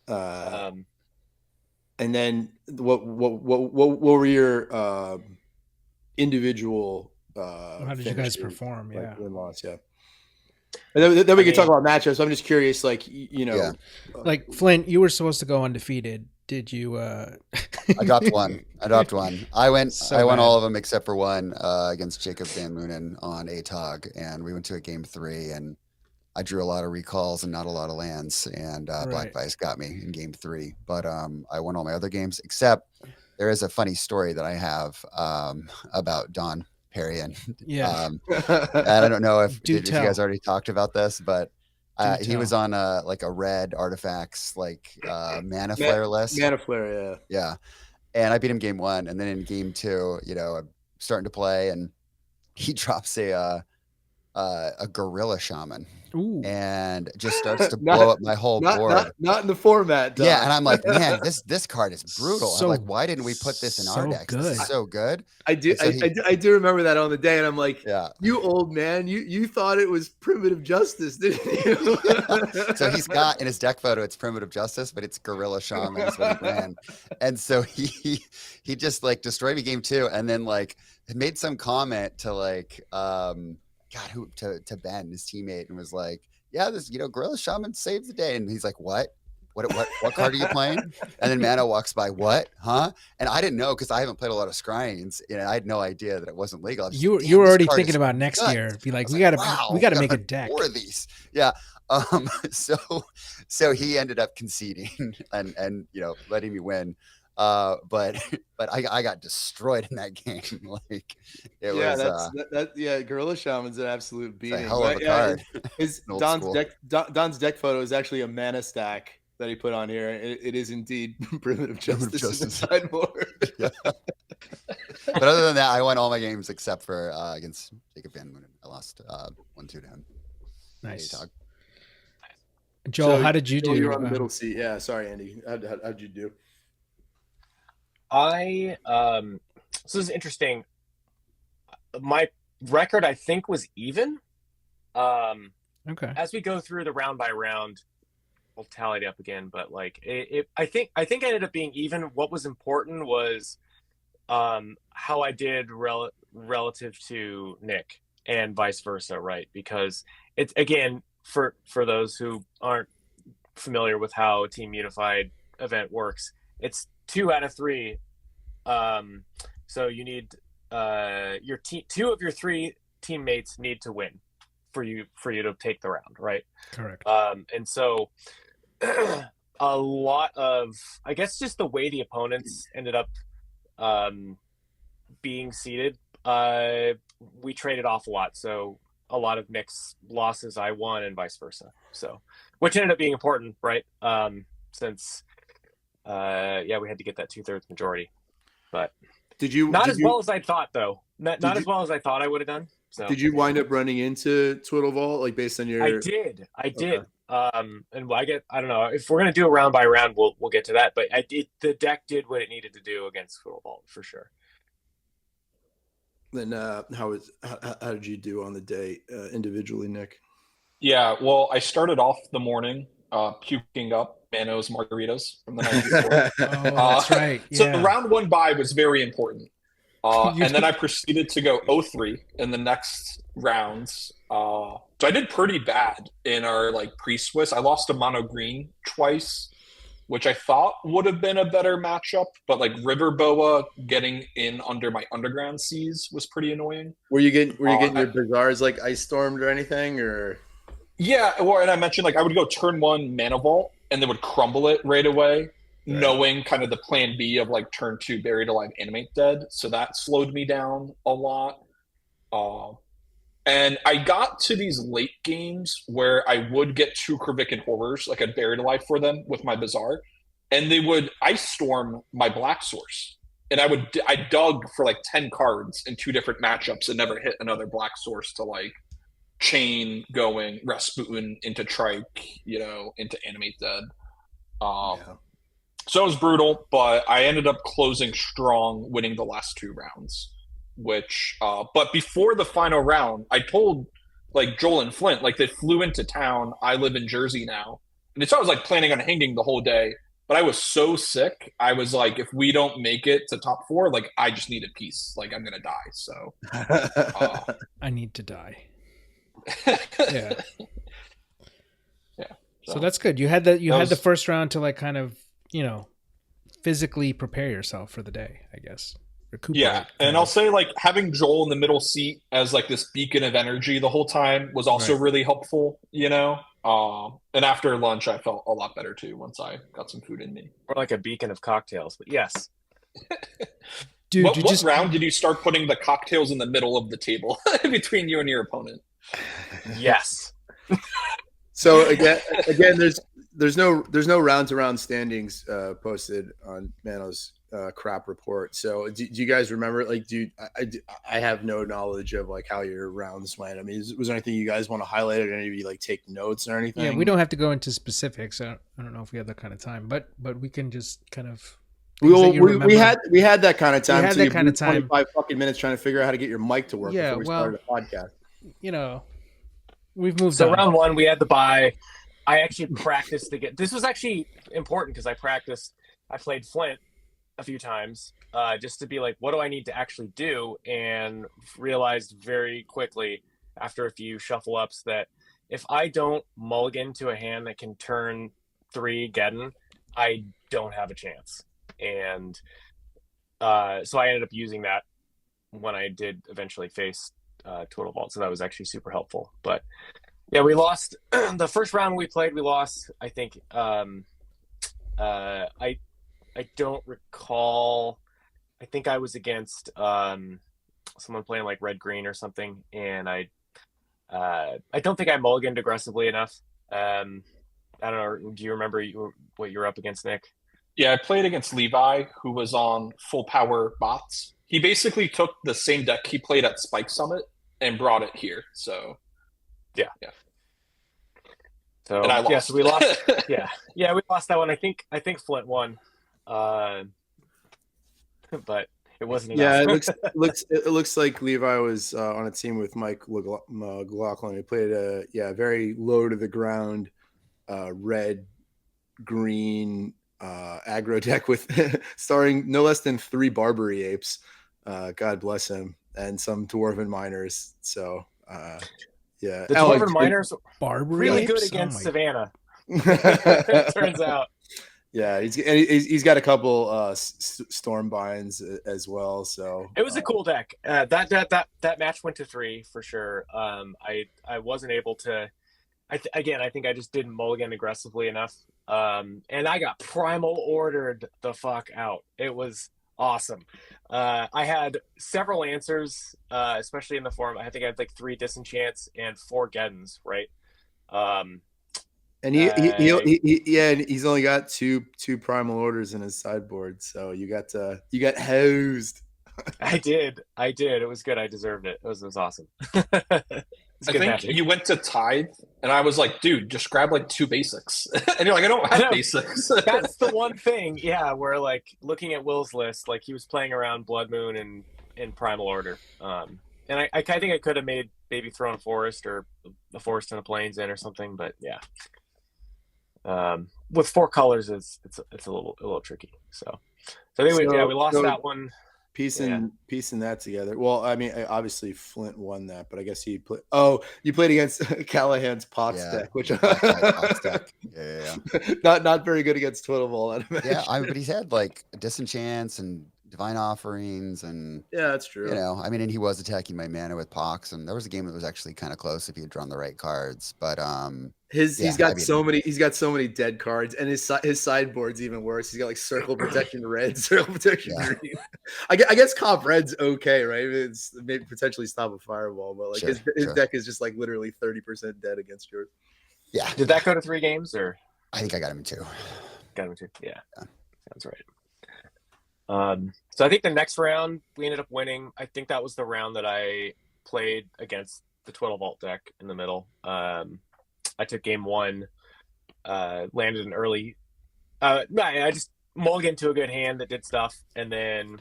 bye. And then what were your individual? How did you guys perform? Win loss, And then we can talk about matchups. I'm just curious, like like Flint, you were supposed to go undefeated. Did you? I dropped one. I went all of them except for one against Jacob Van Moonen on ATOG, and we went to a game 3, and I drew a lot of recalls and not a lot of lands, and Black Vice got me in game 3. But I won all my other games, except there is a funny story that I have about Don Perrion. And I don't know if you guys already talked about this, but he was on a red artifacts mana flare list. Mana flare, yeah. And I beat him game 1, and then in game 2, I'm starting to play, and he drops a gorilla shaman. Ooh. And just starts to blow up my whole board. Not in the format, Doc. Yeah, and I'm like, man, this card is brutal. I'm like, why didn't we put this in our decks? Good. This is so good. I do remember that on the day, and I'm like, you old man, you thought it was primitive justice, didn't you? So he's got in his deck photo, it's primitive justice, but it's gorilla shaman is what he ran. And so he just destroyed me game 2, and then made some comment to to Ben, his teammate, and was like, yeah, this gorilla shaman saved the day. And he's like, what card are you playing? And then Mano walks by, what, huh? And I didn't know, because I haven't played a lot of Scryings, and I had no idea that it wasn't legal. You were already thinking about next year. Be like, we gotta make a deck. 4 of these. Yeah. So he ended up conceding and letting me win. But I got destroyed in that game. Gorilla Shaman's an absolute beating. A hell of a card. Don's deck photo is actually a mana stack that he put on here. It is indeed primitive justice in the sideboard. Yeah. But other than that, I won all my games except for against Jacob Van Moonen. I lost 1-2 to him. Nice. Joel, how did you do? You're on the middle seat. Yeah, sorry, Andy. How'd you do? So this is interesting. My record, I think, was even. Okay. As we go through the round by round, we'll tally it up again, but like I think I ended up being even. What was important was how I did relative to Nick and vice versa, right? Because it's, again, for those who aren't familiar with how a Team Unified event works, it's 2 out of 3. So you need your team, 2 of your 3 teammates need to win for you to take the round, right? Correct. And so a lot of, I guess, just the way the opponents ended up being seated, we traded off a lot. So a lot of Nick's losses I won and vice versa. So, which ended up being important, right? Since we had to get that 2/3 majority. But not as well as I thought, though. Not as well as I thought I would have done. So did you wind up running into Twiddle Vault, like based on your? I did. And I don't know if we're gonna do a round by round. We'll get to that. But the deck did what it needed to do against Twiddle Vault for sure. Then how did you do on the day individually, Nick? Yeah, well, I started off the morning puking up Manos margaritas from the night before. That's right. Yeah. So the round 1 bye was very important. And then I proceeded to go 0-3 in the next rounds. So I did pretty bad in our like pre-Swiss. I lost a mono green twice, which I thought would have been a better matchup, but like River Boa getting in under my underground seas was pretty annoying. Were you getting your bazaars like ice stormed or anything, or? Yeah, well, and I mentioned like I would go turn 1 Mana Vault and they would crumble it right away, knowing kind of the plan B of like turn 2 Buried Alive Animate Dead. So that slowed me down a lot. And I got to these late games where I would get 2 Kravikan Horrors, like I'd Buried Alive for them with my Bazaar, and they would Ice Storm my Black Source. And I dug for like 10 cards in 2 different matchups and never hit another Black Source to like chain going Rasputin into Trike, into Animate Dead. So it was brutal, but I ended up closing strong, winning the last 2 rounds. But before the final round, I told like Joel and Flint, like they flew into town. I live in Jersey now. And so I was like planning on hanging the whole day, but I was so sick. I was like, if we don't make it to top 4, like I just need a piece. Like I'm going to die. So I need to die. Yeah. So that's good. You had the first round to like kind of, physically prepare yourself for the day, I guess. Yeah, and I'll say like having Joel in the middle seat as like this beacon of energy the whole time was also really helpful, and after lunch I felt a lot better too once I got some food in me. Or like a beacon of cocktails, but yes. Dude, what round did you start putting the cocktails in the middle of the table between you and your opponent? Yes. So again, there's no round to round standings posted on Mano's crap report. So do you guys remember? Like, I have no knowledge of like how your rounds went. I mean, was there anything you guys want to highlight, or any of you like take notes or anything? Yeah, we don't have to go into specifics. I don't know if we have that kind of time, but we can just kind of. We had that kind of time. We had that kind of time. 25 fucking minutes trying to figure out how to get your mic to work before we started the podcast. We've moved so on. Round 1, we had the bye. I actually practiced to get. This was actually important because I played Flint a few times just to be like, what do I need to actually do? And realized very quickly after a few shuffle ups that if I don't mulligan to a hand that can turn 3 Geddon, I don't have a chance. And so I ended up using that when I did eventually face Twiddle Vault. So that was actually super helpful. But yeah, we lost the first round we played. We lost, I think. I don't recall. I think I was against someone playing like red green or something, and I don't think I mulliganed aggressively enough. I don't know. Do you remember what you were up against, Nick? Yeah, I played against Levi, who was on full power bots. He basically took the same deck he played at Spike Summit and brought it here. So yeah. So and I lost. Yeah, so we lost. yeah, we lost that one. I think Flint won, but it wasn't enough. Yeah, it looks like Levi was on a team with Mike McLaughlin. He played a very low to the ground red green aggro deck with starring no less than 3 Barbary apes. God bless him, and some dwarven miners. So yeah, The Alex, Dwarven Miners Barbary really good apes? against my- Savannah. It turns out. Yeah, he's got a couple Stormbinds as well. So It was a cool deck. That match went to 3 for sure. I wasn't able to. I think I just didn't mulligan aggressively enough. And I got primal ordered the fuck out. It was awesome. I had several answers, especially in the form. I think I had like 3 disenchants and 4 Geddons, right? And he's only got two primal orders in his sideboard, so you got hosed. I did. It was good. I deserved it. It was awesome. I think magic. you went to Tithe, and I was like, dude, just grab like 2 basics. And you're like, I don't have basics. That's the one thing, yeah, where like looking at Will's list, like he was playing around Blood Moon and in Primal Order. And I think I could have made maybe thrown a forest or a forest and a plains in or something, but yeah. With 4 colors, it's a little tricky. So I think we lost that one. Piecing that together. Well, I mean, obviously Flint won that, but I guess he played. Oh, you played against Callahan's Pots deck, which Pots deck. Yeah. not very good against Twiddleball. But he's had like disenchants and divine offerings, and yeah, that's true. And he was attacking my mana with Pox, and there was a game that was actually kind of close if he had drawn the right cards, but he's got so many dead cards, and his sideboard's even worse. He's got like circle protection red, circle protection green. I guess comp red's okay, right? It's maybe potentially stop a fireball, but like his deck is just like literally 30% dead against yours. Yeah. Did that go to 3 games or? I think I got him in 2. Got him in 2. Yeah. Sounds right. So I think the next round we ended up winning. I think that was the round that I played against the Twiddle Vault deck in the middle. I took game 1, landed an early. I just mulliganed to a good hand that did stuff, and then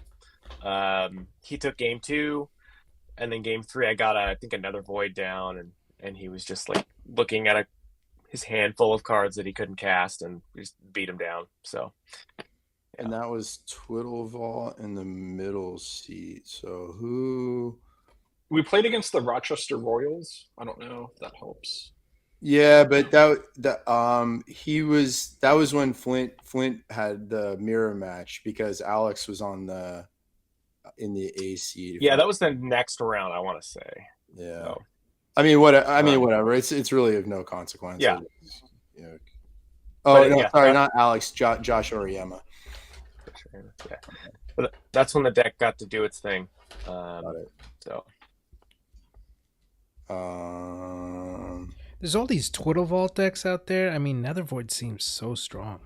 he took game 2, and then game 3 I got I think another void down, and he was just like looking at his hand full of cards that he couldn't cast, and we just beat him down. So. And that was Twiddlevault in the middle seat. So who? We played against the Rochester Royals. I don't know if that helps. Yeah, but that was when Flint had the mirror match because Alex was in the A seed. Yeah, that was the next round, I want to say. Yeah. So, I mean, whatever. It's really of no consequence. Yeah. Sorry, not Alex. Josh Oriema. Yeah, but that's when the deck got to do its thing. So. There's all these Twiddle Vault decks out there. I mean, Nethervoid seems so strong.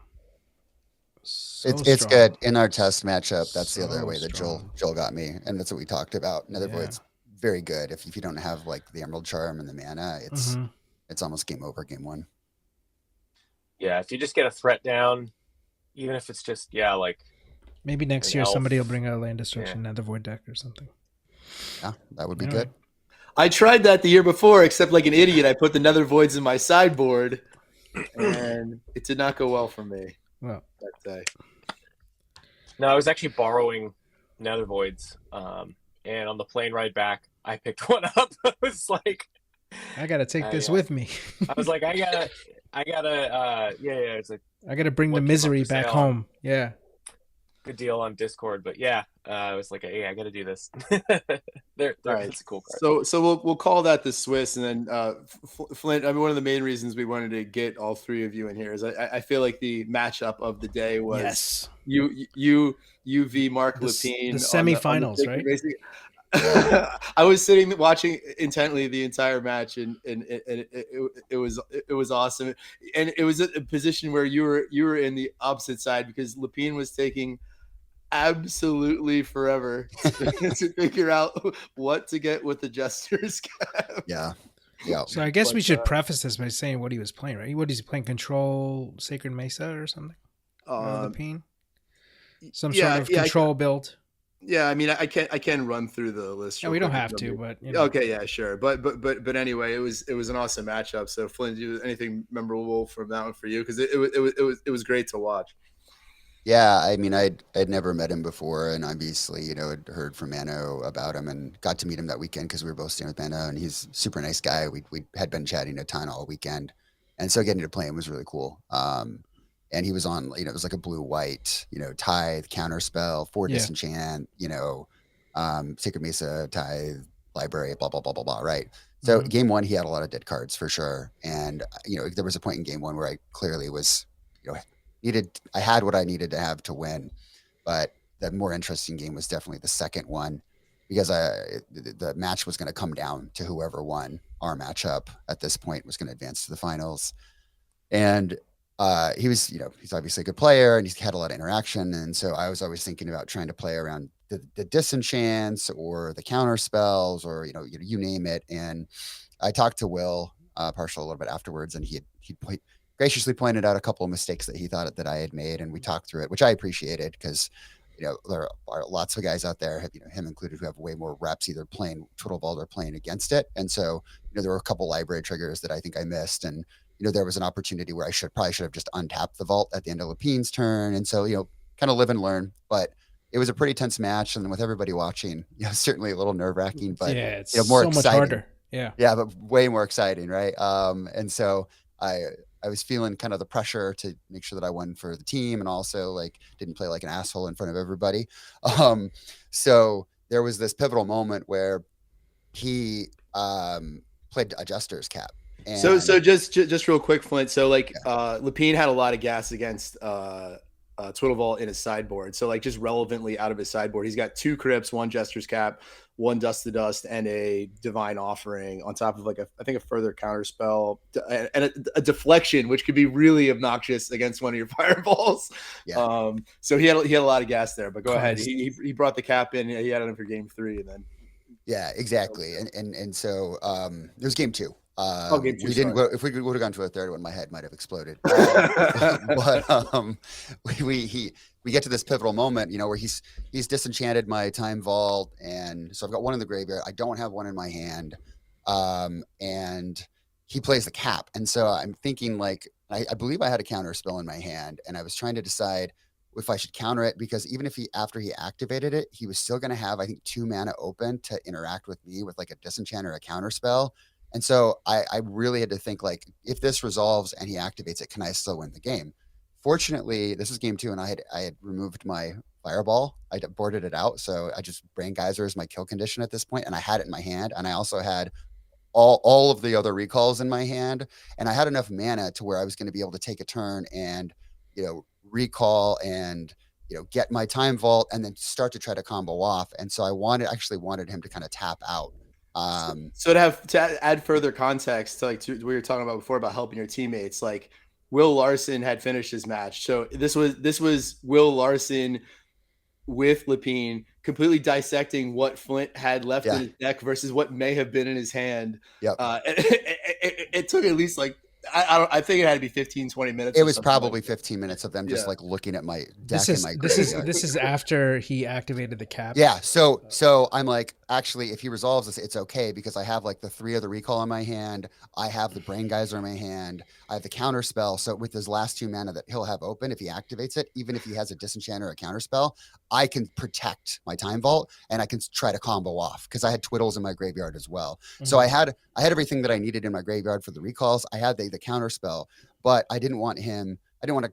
It's good in our test matchup. That's the other way that Joel got me, and that's what we talked about. Nethervoid's very good. If you don't have like the Emerald Charm and the mana, it's almost game over, game 1. Yeah, if you just get a threat down, even if it's just like. Maybe next year somebody will bring a Land Destruction Nethervoid deck or something. Yeah, that would be good. I tried that the year before, except like an idiot, I put the Nether Voids in my sideboard, and it did not go well for me that day. No, I was actually borrowing Nether Voids, and on the plane ride back, I picked one up. I was like, I gotta take this with me. I was like, I gotta. It's like I gotta bring the misery back home. Yeah. Good deal on Discord, but I was like, hey, I got to do this. It's a cool card. So we'll call that the Swiss, and then Flint. I mean, one of the main reasons we wanted to get all 3 of you in here is I feel like the matchup of the day was you v Mark Lepine, the semifinals, right? I was sitting watching intently the entire match, and it was awesome, and it was a position where you were in the opposite side because Lepine was taking absolutely forever to figure out what to get with the Jester's cap. Yeah. So I guess we should preface this by saying what he was playing, right? What is he playing? Control Sacred Mesa or something? Lepine? Some sort of control build. Yeah, I mean, I can run through the list. No, Real we don't quick. have to, but you know. Okay, yeah, sure. But anyway, it was an awesome matchup. So Flynn, anything memorable from that one for you? Because it was great to watch. Yeah, I mean, I'd never met him before, and obviously, had heard from Mano about him, and got to meet him that weekend because we were both staying with Mano, and he's a super nice guy. We had been chatting a ton all weekend, and so getting to play him was really cool. And he was on, it was like a blue white, tithe, counter spell, four Yeah. disenchant, Sacred Mesa, tithe, library, blah blah blah blah blah. Right. So game one, he had a lot of dead cards for sure, and there was a point in game one where I clearly was, I had what I needed to have to win, but the more interesting game was definitely the second one because the match was going to come down to whoever won our matchup at this point was going to advance to the finals. And he was, he's obviously a good player and he's had a lot of interaction. And so I was always thinking about trying to play around the disenchants or the counter spells or, you name it. And I talked to Will Partial a little bit afterwards, and he graciously pointed out a couple of mistakes that he thought that I had made, and we talked through it, which I appreciated because there are lots of guys out there, him included, who have way more reps either playing Total Vault or playing against it. And so there were a couple library triggers that I think I missed, and there was an opportunity where I probably should have just untapped the vault at the end of Lepine's turn. And so kind of live and learn, but it was a pretty tense match, and with everybody watching, certainly a little nerve-wracking, but yeah, it's more so exciting. much harder. Yeah, but way more exciting, right? And so I was feeling kind of the pressure to make sure that I won for the team, and also didn't play like an asshole in front of everybody. So there was this pivotal moment where he played Adjuster's Cap. And so just real quick, Flint. So Lepine had a lot of gas against Twiddle Vault in his sideboard. So just relevantly out of his sideboard, he's got 2 Crypts, 1 Jester's Cap, 1 Dust to Dust, and a Divine Offering on top of I think a further counter spell and a deflection, which could be really obnoxious against one of your fireballs. Yeah. So he had a lot of gas there. But go ahead. He brought the cap in. He had it in for game 3, and then. Yeah, exactly. And so there's game 2. Game 2, we didn't go, if we would have gone to a third one, my head might have exploded. But we get to this pivotal moment, where he's disenchanted my Time Vault, and so I've got 1 in the graveyard. I don't have 1 in my hand, and he plays the cap, and so I'm thinking I believe I had a counter spell in my hand, and I was trying to decide if I should counter it, because even if after he activated it, he was still going to have, I think, 2 mana open to interact with me with a disenchant or a counter spell. And so I really had to think, if this resolves and he activates it, can I still win the game? Fortunately, this is game 2, and I had removed my Fireball. I boarded it out, so I just Brain Geyser as my kill condition at this point, and I had it in my hand, and I also had all of the other recalls in my hand, and I had enough mana to where I was going to be able to take a turn and recall and get my Time Vault and then start to try to combo off. And so I actually wanted him to kind of tap out. So to add further context to to what you were talking about before about helping your teammates, Will Larson had finished his match. So this was Will Larson with Lepine completely dissecting what Flint had left in his deck versus what may have been in his hand. Yep. It took at least I think it had to be 15, 20 minutes. It was probably 15 minutes of them just looking at my deck. This is after he activated the cap. Yeah. So I'm actually, if he resolves this, it's okay, because I have the 3 of the recall in my hand. I have the Brain Geyser in my hand. I have the counter spell. So with his last 2 mana that he'll have open, if he activates it, even if he has a disenchant or a counter spell, I can protect my Time Vault and I can try to combo off, because I had Twiddles in my graveyard as well. Mm-hmm. So I had everything that I needed in my graveyard for the recalls. I had the counter spell, but I didn't want to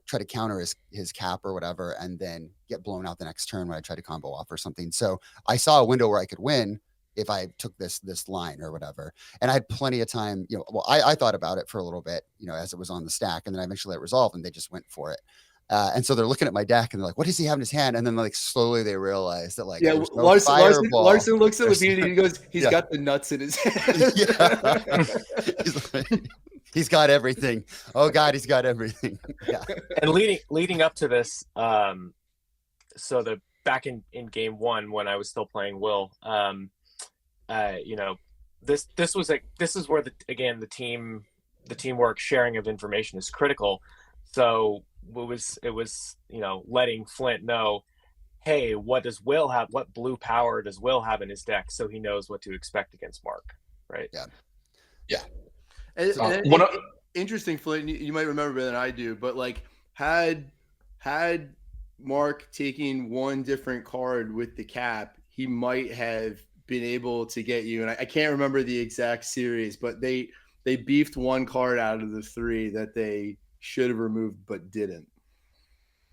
try to counter his cap or whatever and then get blown out the next turn when I tried to combo off or something. So I saw a window where I could win if I took this line or whatever. And I had plenty of time, I thought about it for a little bit, as it was on the stack, and then I eventually let it resolve and they just went for it. And so they're looking at my deck and they're like, what does he have in his hand? And then slowly they realize that Larson looks at Lepine and he goes, he's got the nuts in his hand. He's got everything. Oh God, he's got everything. Yeah. And leading up to this, so back in game 1 when I was still playing Will, this is where the teamwork, sharing of information is critical. So it was letting Flint know, hey, what does Will have? What blue power does Will have in his deck, so he knows what to expect against Mark, right? Yeah. And interesting, Flint. You might remember better than I do, but like had Mark taking one different card with the cap, he might have been able to get you. And I can't remember the exact series, but they beefed one card out of the 3 that they should have removed but didn't.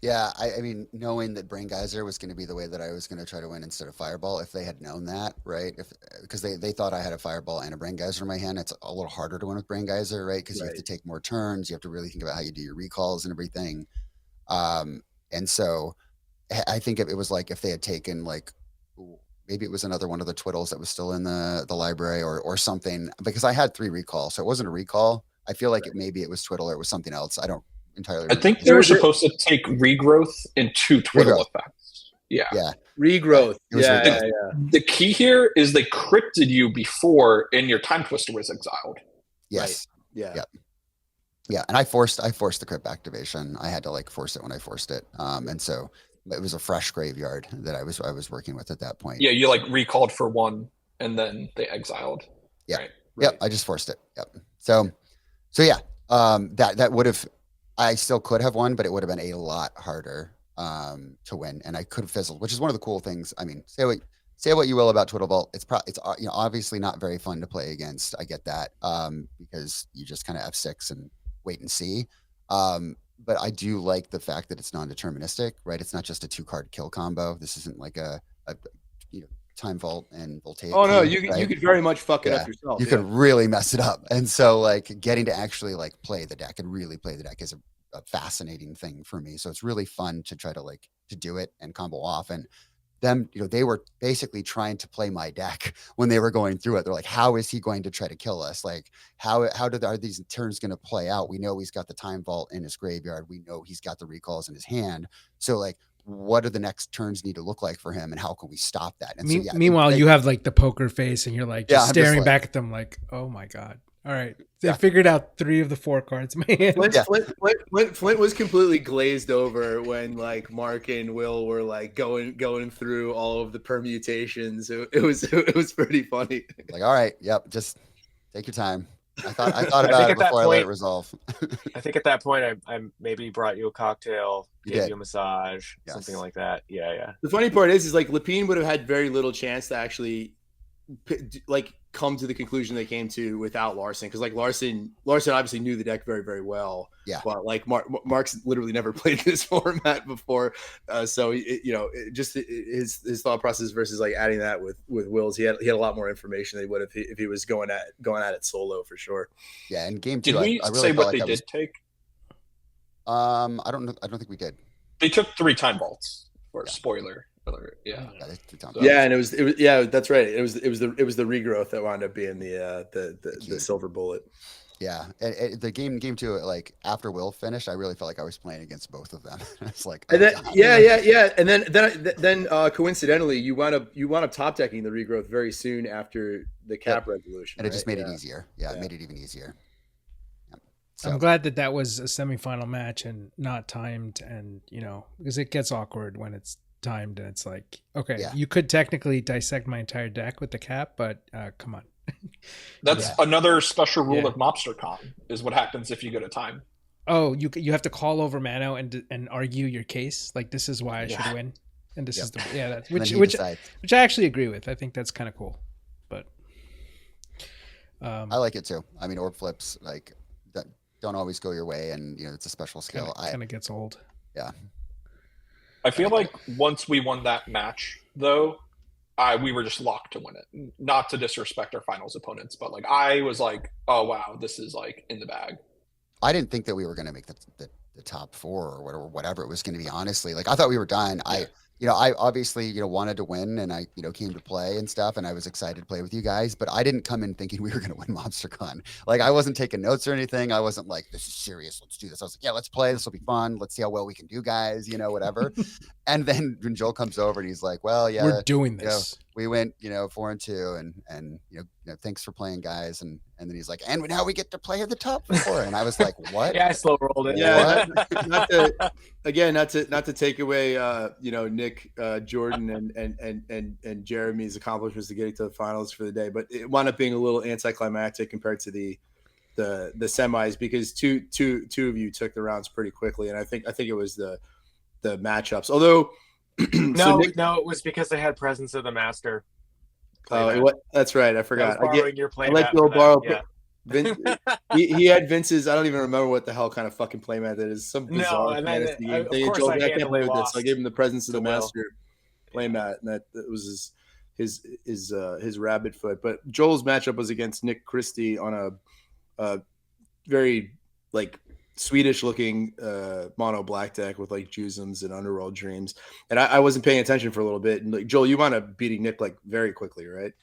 Yeah, I mean, knowing that Brain Geyser was going to be the way that I was going to try to win instead of Fireball, if they had known that, right? Because they thought I had a Fireball and a Brain Geyser in my hand, it's a little harder to win with Brain Geyser, right? Because you have to take more turns, you have to really think about how you do your recalls and everything. And so I think it was like if they had taken like maybe it was another one of the twiddles that was still in the library or something, because I had 3 recalls, so it wasn't a recall. I feel like maybe it was twiddle or it was something else. I don't entirely remember. I think they were supposed to take regrowth and 2 twiddle effects. Yeah. Regrowth. The key here is they crypted you before and your Time Twister was exiled. Yes. Right. Yeah. And I forced the crypt activation. I had to like force it when I forced it. And so it was a fresh graveyard that I was working with at that point. Yeah, you like recalled for 1 and then they exiled. Yeah. Right. Yep. I just forced it. Yep. So yeah. That would have, I still could have won, but it would have been a lot harder to win, and I could have fizzled, which is one of the cool things. I mean, say what you will about Twiddle Vault, it's obviously not very fun to play against. I get that because you just kind of F6 and wait and see. But I do like the fact that it's non-deterministic, right? It's not just a 2-card kill combo. This isn't like a Time Vault and Voltaic. Oh no, you could very much fuck it up yourself. You could really mess it up. And so like getting to actually like play the deck and really play the deck is a fascinating thing for me. So it's really fun to try to like to do it and combo off. And them, they were basically trying to play my deck when they were going through it. They're like, how is he going to try to kill us? Like are these turns going to play out? We know he's got the Time Vault in his graveyard. We know he's got the recalls in his hand. So like, what do the next turns need to look like for him and how can we stop that? And meanwhile, you have like the poker face and you're like just staring back at them like, oh my God. All right. They figured out 3 of the 4 cards in my hand. Flint was completely glazed over when like Mark and Will were like going through all of the permutations. It was pretty funny. Like, all right, yep, just take your time. I thought about it before I let it resolve. I think at that point I maybe brought you a cocktail, gave you a massage, something like that. Yeah. The funny part is like Lapine would have had very little chance to actually like come to the conclusion they came to without Larson, because like Larson obviously knew the deck very, very well. Yeah. But like Mark's literally never played this format before, so just his thought process versus like adding that with Will's, he had a lot more information than he would if he was going at it solo for sure. Yeah, and game 2, did we say what they did take? I don't know. I don't think we did. They took 3 Time Vaults. Or spoiler. Yeah. And it was that's right. It was the regrowth that wound up being the silver bullet. Yeah, and the game 2, like after Will finished, I really felt like I was playing against both of them. It's like, and then and then coincidentally, you wound up top decking the regrowth very soon after the cap resolution, and it just made it easier. Yeah, it made it even easier. So. I'm glad that was a semifinal match and not timed, and because it gets awkward when it's timed and it's like, okay, you could technically dissect my entire deck with the cap, but come on. That's another special rule of Mobstercon is what happens if you go to time. Oh, you have to call over Mano and argue your case, like this is why I should win, and this is that's which I actually agree with. I think that's kind of cool, but I like it too. I mean, orb flips like that don't always go your way, and it's a special skill. Kind of gets old. Yeah. I feel like once we won that match, though, we were just locked to win it. Not to disrespect our finals opponents, but like I was like, oh wow, this is like in the bag. I didn't think that we were going to make the top 4 or whatever it was going to be. Honestly, like I thought we were done. I obviously, wanted to win, and I, came to play and stuff, and I was excited to play with you guys, but I didn't come in thinking we were going to win Mobstercon. Like I wasn't taking notes or anything. I wasn't like, this is serious, let's do this. I was like, yeah, let's play. This will be fun. Let's see how well we can do, guys, whatever. And then when Joel comes over and he's like, well, yeah, we're doing this. we went, 4-2, and thanks for playing, guys. And then he's like, and now we get to play at the top 4. And I was like, what? Yeah, I slow rolled it. Yeah, not to take away, Nick, Jordan, and Jeremy's accomplishments to getting to the finals for the day, but it wound up being a little anticlimactic compared to the semis, because two of you took the rounds pretty quickly, and I think it was the matchups. Although no, it was because they had Presence of the Master. That's right. I forgot. Your I like to borrow. Yeah. Vince, he had Vince's. I don't even remember what the hell kind of fucking playmat that is. Some bizarre fantasy game thing. Joel, I can't believe this. I gave him the Presence of the Master playmat, and that was his rabbit foot. But Joel's matchup was against Nick Christie on a very Swedish looking mono black deck with Jusums and Underworld Dreams, and I wasn't paying attention for a little bit. And Joel, you wound up beating Nick very quickly, right?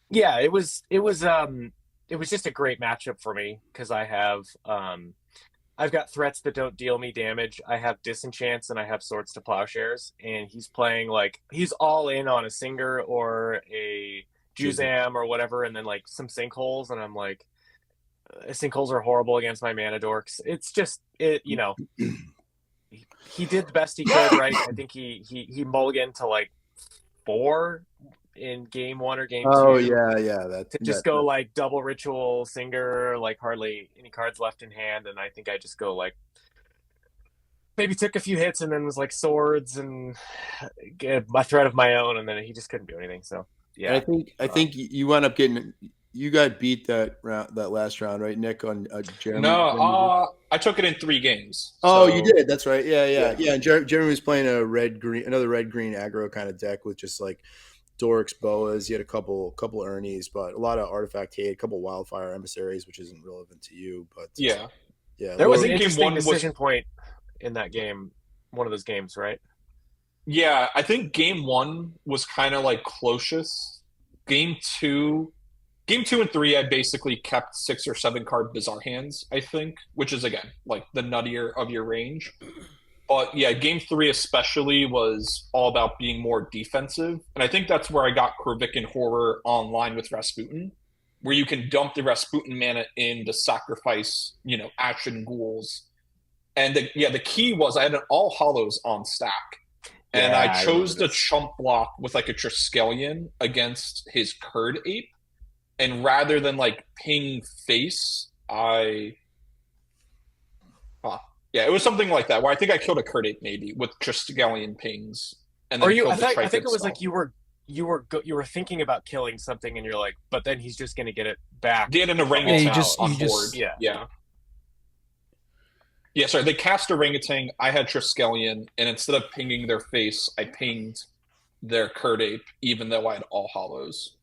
Yeah, it was just a great matchup for me because I have I've got threats that don't deal me damage. I have disenchants and I have Swords to Plowshares, and he's playing he's all in on a Singer or a Juzam or whatever, and then some Sinkholes, and I'm like, Sinkholes are horrible against my mana dorks. It's just he did the best he could, right? I think he mulliganed to 4 in game 1 or game 2. Oh yeah, go double Ritual Singer, hardly any cards left in hand, and I think I just go maybe took a few hits and then was Swords and get my threat of my own, and then he just couldn't do anything. So yeah, I think you wound up getting. You got beat that last round, right, Nick? On Jeremy. No, I took it in 3 games. Oh, you did. That's right. Yeah. And Jeremy was playing another red green aggro kind of deck with just Dorks, Boas. He had a couple Ernies, but a lot of Artifact Hate, a couple Wildfire Emissaries, which isn't relevant to you. But yeah. There was an interesting decision point in that game. One of those games, right? Yeah, I think game 1 was kind of closest. Game 2 and 3, I basically kept 6 or 7 card Bizarre hands, I think, which is, again, the nuttier of your range. But, yeah, game 3 especially was all about being more defensive. And I think that's where I got Korvikin Horror online with Rasputin, where you can dump the Rasputin mana in to sacrifice, Ashen Ghouls. And, the key was I had an All Hollows on stack. And I chose to chump block with, a Triskelion against his Kurd Ape. And rather than ping face, it was something like that, where I think I killed a Kurd Ape maybe with Triskelion pings. And then I think it was you were thinking about killing something, and you're but then he's just going to get it back. They had an orangutan on board. Yeah, sorry, they cast orangutan. I had Triskelion, and instead of pinging their face, I pinged their Kurd Ape, even though I had All Hollows.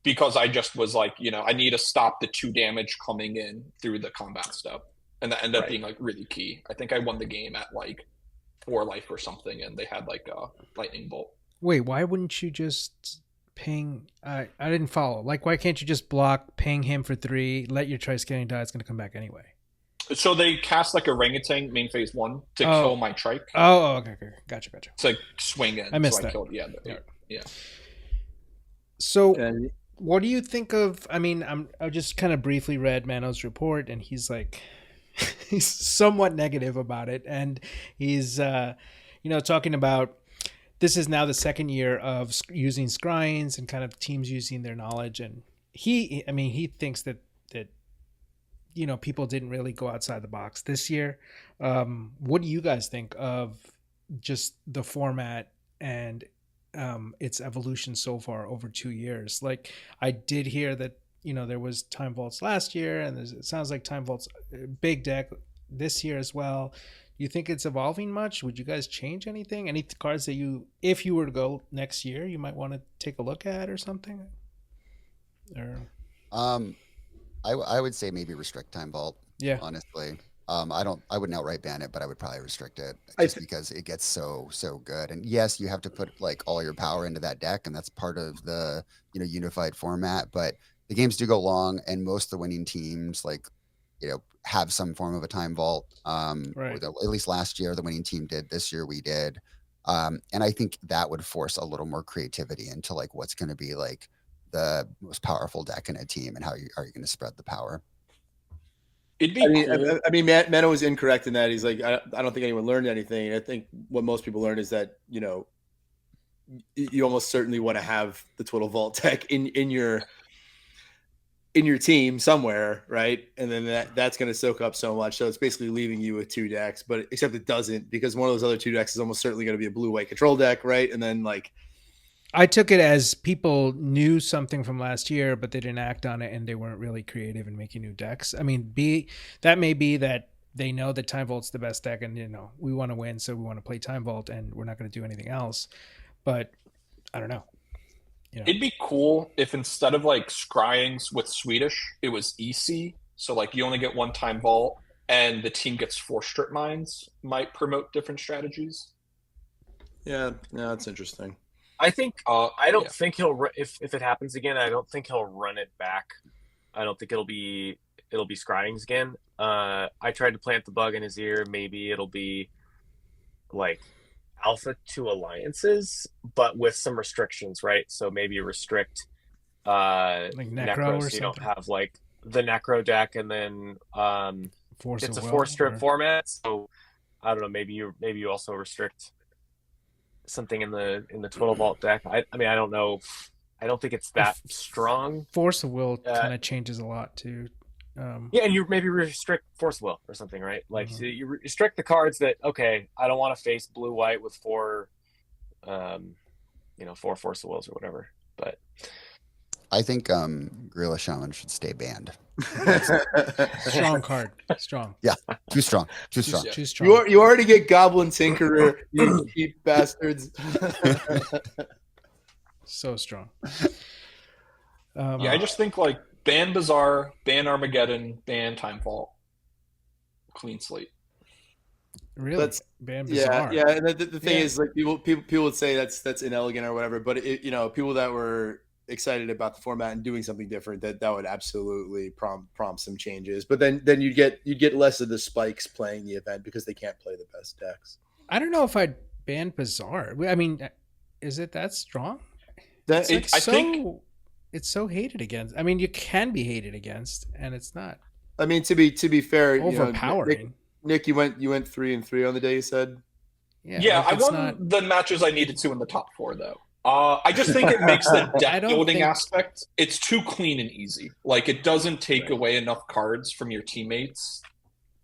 Because I just was I need to stop the 2 damage coming in through the combat step. And that ended up being really key. I think I won the game at 4 life or something, and they had a lightning bolt. Wait, why wouldn't you just ping? I didn't follow. Why can't you just block, ping him for 3, let your Triskelion die? It's going to come back anyway. So they cast orangutan main phase 1 to kill my trike. Oh, okay. Gotcha. It's swing in. I missed that. I killed, yeah. So what do you think of? I mean, I just kind of briefly read Mano's report, and he's he's somewhat negative about it, and he's talking about this is now the second year of using Scryings and kind of teams using their knowledge, and he thinks that people didn't really go outside the box this year. What do you guys think of just the format and its evolution so far over 2 years? I did hear that there was Time Vaults last year, and it sounds like Time Vaults big deck this year as well. Do you think it's evolving much? Would you guys change anything? Any cards that if you were to go next year, you might want to take a look at or something? Or I would say maybe restrict Time Vault. Yeah, honestly. I wouldn't outright ban it, but I would probably restrict it because it gets so good. And yes, you have to put all your power into that deck, and that's part of the unified format. But the games do go long, and most of the winning teams have some form of a Time Vault. Right. At least last year the winning team did. This year we did. And I think that would force a little more creativity into like what's going to be like the most powerful deck in a team and how are you going to spread the power. It'd be cool. I mean, Mano was incorrect in that. He's like, I don't think anyone learned anything. I think what most people learn is that, you know, you almost certainly want to have the Twiddle Vault deck in your team somewhere, right? And then that's going to soak up so much. So it's basically leaving you with 2 decks, but except it doesn't, because one of those other 2 decks is almost certainly going to be a blue-white control deck, right? And then like, I took it as people knew something from last year, but they didn't act on it, and they weren't really creative in making new decks. I mean, that may be that they know that Time Vault's the best deck, and you know we want to win, so we want to play Time Vault, and we're not going to do anything else. But I don't know. You know. It'd be cool if instead of like Scryings with Swedish, it was EC. So like you only get 1 Time Vault, and the team gets 4 Strip Mines. Might promote different strategies. yeah, that's interesting. I think I don't think he'll if it happens again. I don't think he'll run it back. I don't think it'll be Scryings again. I tried to plant the bug in his ear. Maybe it'll be like Alpha 2 alliances, but with some restrictions, right? So maybe restrict like Necro, so you don't have like the Necro deck, and then it's a 4 strip format. So I don't know. Maybe you also restrict something in the Twiddle Vault deck. I mean, I don't know. I don't think it's that strong. Force of Will kind of changes a lot too. Yeah, and you maybe restrict Force of Will or something, right? Like so you restrict the cards that I don't want to face blue white with 4 Force of Wills or whatever. But I think Gorilla Shaman should stay banned. Strong card. Strong. Yeah, too strong. Too strong. Too strong. You already get Goblin Tinkerer, you cheap bastards. So strong. I just think like ban Bazaar, ban Armageddon, ban Time Vault. Clean slate. Really? Ban Bazaar. Yeah. And the thing is, like people would say that's inelegant or whatever, but people that were excited about the format and doing something different, that would absolutely prompt some changes. But then you'd get less of the spikes playing the event because they can't play the best decks. I don't know if I'd ban Bazaar. I mean, is it that strong? I think it's so hated against. I mean, you can be hated against, and it's not. I mean, to be fair, overpowering. Nick, you went 3-3 on the day, you said. Yeah, I won the matches I needed to in the top 4 though. I just think it makes the deck building aspect, it's too clean and easy. Like it doesn't take away enough cards from your teammates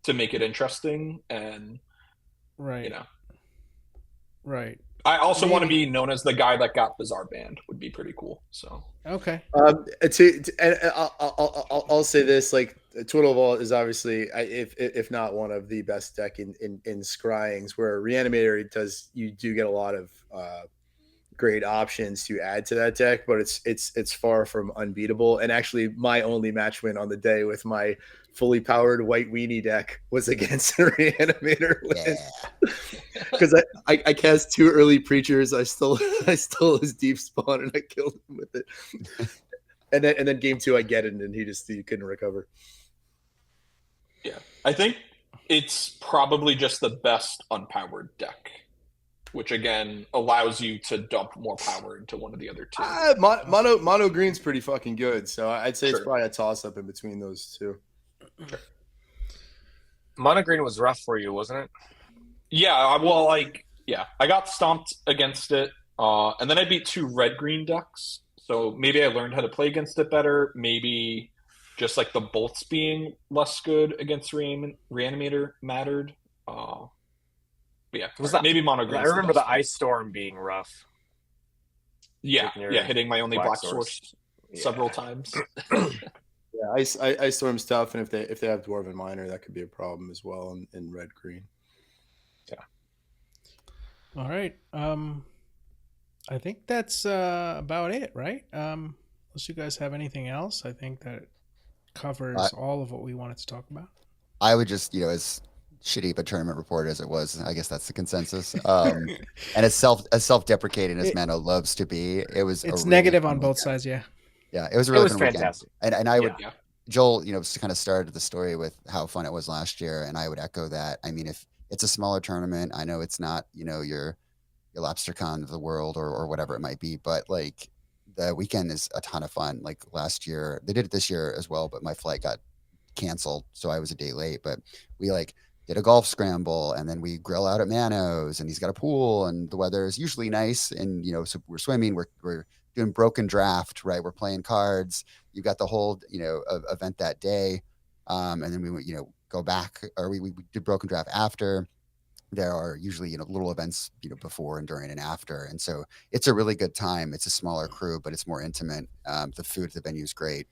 to make it interesting, and right. I also want to be known as the guy that got Bazaar banned. Would be pretty cool. So okay. I'll say this: like Twiddle Vault is obviously, if not one of the best deck in Scryings, where Reanimator you do get a lot of great options to add to that deck, but it's far from unbeatable. And actually, my only match win on the day with my fully powered white weenie deck was against a Reanimator because I cast 2 early Preachers. I stole his deep spawn and I killed him with it. and then game 2 I get it and he couldn't recover. Yeah, I think it's probably just the best unpowered deck, which again allows you to dump more power into one of the other 2. Mono green's pretty fucking good, so I'd say it's probably a toss up in between those 2. Sure. Mono green was rough for you, wasn't it? Yeah, well, I got stomped against it, and then I beat 2 red green decks. So maybe I learned how to play against it better. Maybe just like the bolts being less good against Reanimator mattered. Maybe Mono green. I remember the Ice Storm being rough. Yeah, hitting my only black source several times. Yeah, Ice Storm's tough, and if they have Dwarven Miner, that could be a problem as well in red green. Yeah. All right. I think that's about it, right? Unless you guys have anything else, I think that covers all of what we wanted to talk about. I would just, as shitty of a tournament report as it was, I guess that's the consensus. And as self-deprecating as Mano loves to be, it's negative on both sides. Yeah. Yeah, it was a really fun fantastic. Weekend. And I would, Joel, kind of started the story with how fun it was last year, and I would echo that. I mean, if it's a smaller tournament, I know it's not, your your Lobstercon of the world or whatever it might be. But like the weekend is a ton of fun. Like last year, they did it this year as well, but my flight got canceled, so I was a day late. But we like did a golf scramble, and then we grill out at Mano's, and he's got a pool, and the weather is usually nice. And so we're swimming, we're doing broken draft, right? We're playing cards. You got the whole event that day, and then we go back, or we did broken draft after. There are usually little events before and during and after, and so it's a really good time. It's a smaller crew, but it's more intimate. The food at the venue is great.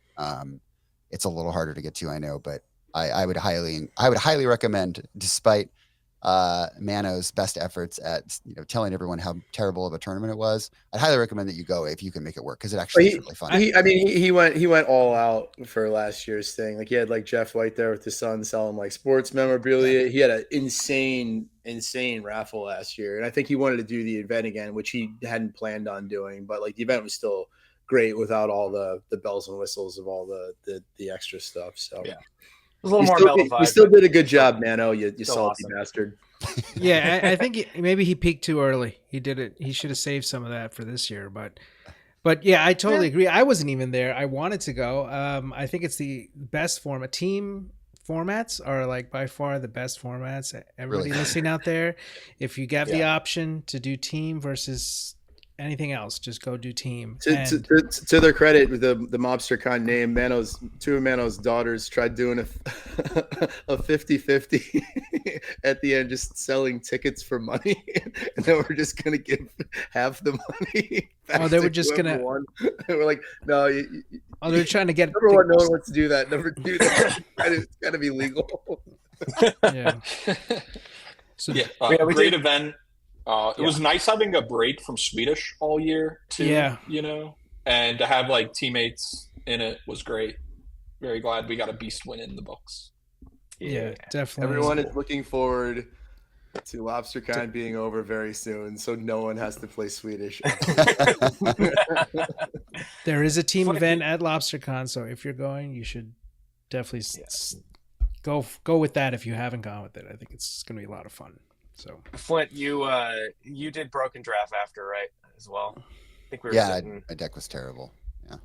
It's a little harder to get to, I know, but I would highly recommend, despite Mano's best efforts at telling everyone how terrible of a tournament it was. I'd highly recommend that you go if you can make it work, because it actually is really fun. He went all out for last year's thing. Like he had like Jeff White there with his son selling like sports memorabilia. He had an insane raffle last year, and I think he wanted to do the event again, which he hadn't planned on doing. But like the event was still great without all the bells and whistles of all the extra stuff. So yeah. A little more mellow. You still did a good job, Mano. You salty awesome. Bastard. Yeah, I think maybe he peaked too early. He did it. He should have saved some of that for this year. But yeah, I totally agree. I wasn't even there. I wanted to go. I think it's the best format. Team formats are like by far the best formats. Everybody really? Listening out there, if you have the option to do team versus anything else, just go do team. To their credit, the Mobstercon name, two of Mano's daughters tried doing a 50-50 at the end, just selling tickets for money, and then we're just gonna give half the money. Oh, they were just gonna. We're like, no. They're trying to get. Number one, no one wants to do that. Number two, it's got to be legal. Yeah. So great event. It was nice having a break from Swedish all year too. Yeah. And to have like teammates in it was great. Very glad we got a beast win in the books. Yeah, definitely. Everyone is looking forward to Lobstercon being over very soon, so no one has to play Swedish. There is a team event at Lobstercon, so if you're going, you should definitely go with that if you haven't gone with it. I think it's going to be a lot of fun. So Flint, you did broken draft after, right, as well? I think we were my deck was terrible. Yeah.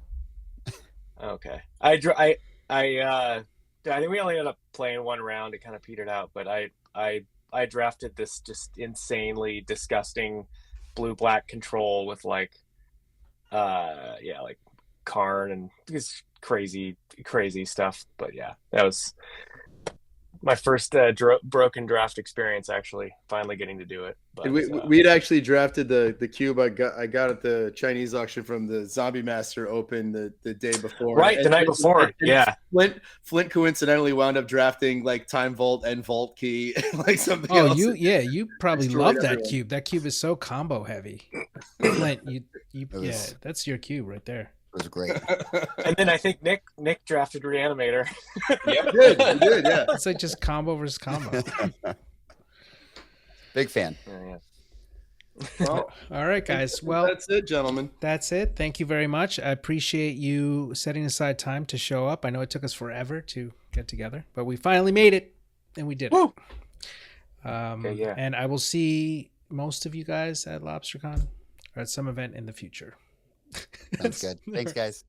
Okay. I think we only ended up playing one round. It kind of petered out, but I drafted this just insanely disgusting blue-black control with like Karn and this crazy stuff. But yeah, that was my first broken draft experience, actually finally getting to do it. But we'd actually drafted the cube I got at the Chinese auction from the Zombie Master Open the day before. Right, the night before. Yeah. Flint coincidentally wound up drafting like Time Vault and Vault Key, like something else. You probably love that cube. That cube is so combo heavy. Flint, that's your cube right there. It was great. And then I think Nick drafted Reanimator. Yep, he did, yeah. It's like just combo versus combo. Big fan. Yeah. Well, all right, guys. Well, that's it, gentlemen. That's it. Thank you very much. I appreciate you setting aside time to show up. I know it took us forever to get together, but we finally made it, and we did it. And I will see most of you guys at Lobstercon or at some event in the future. Sounds good. Thanks, guys.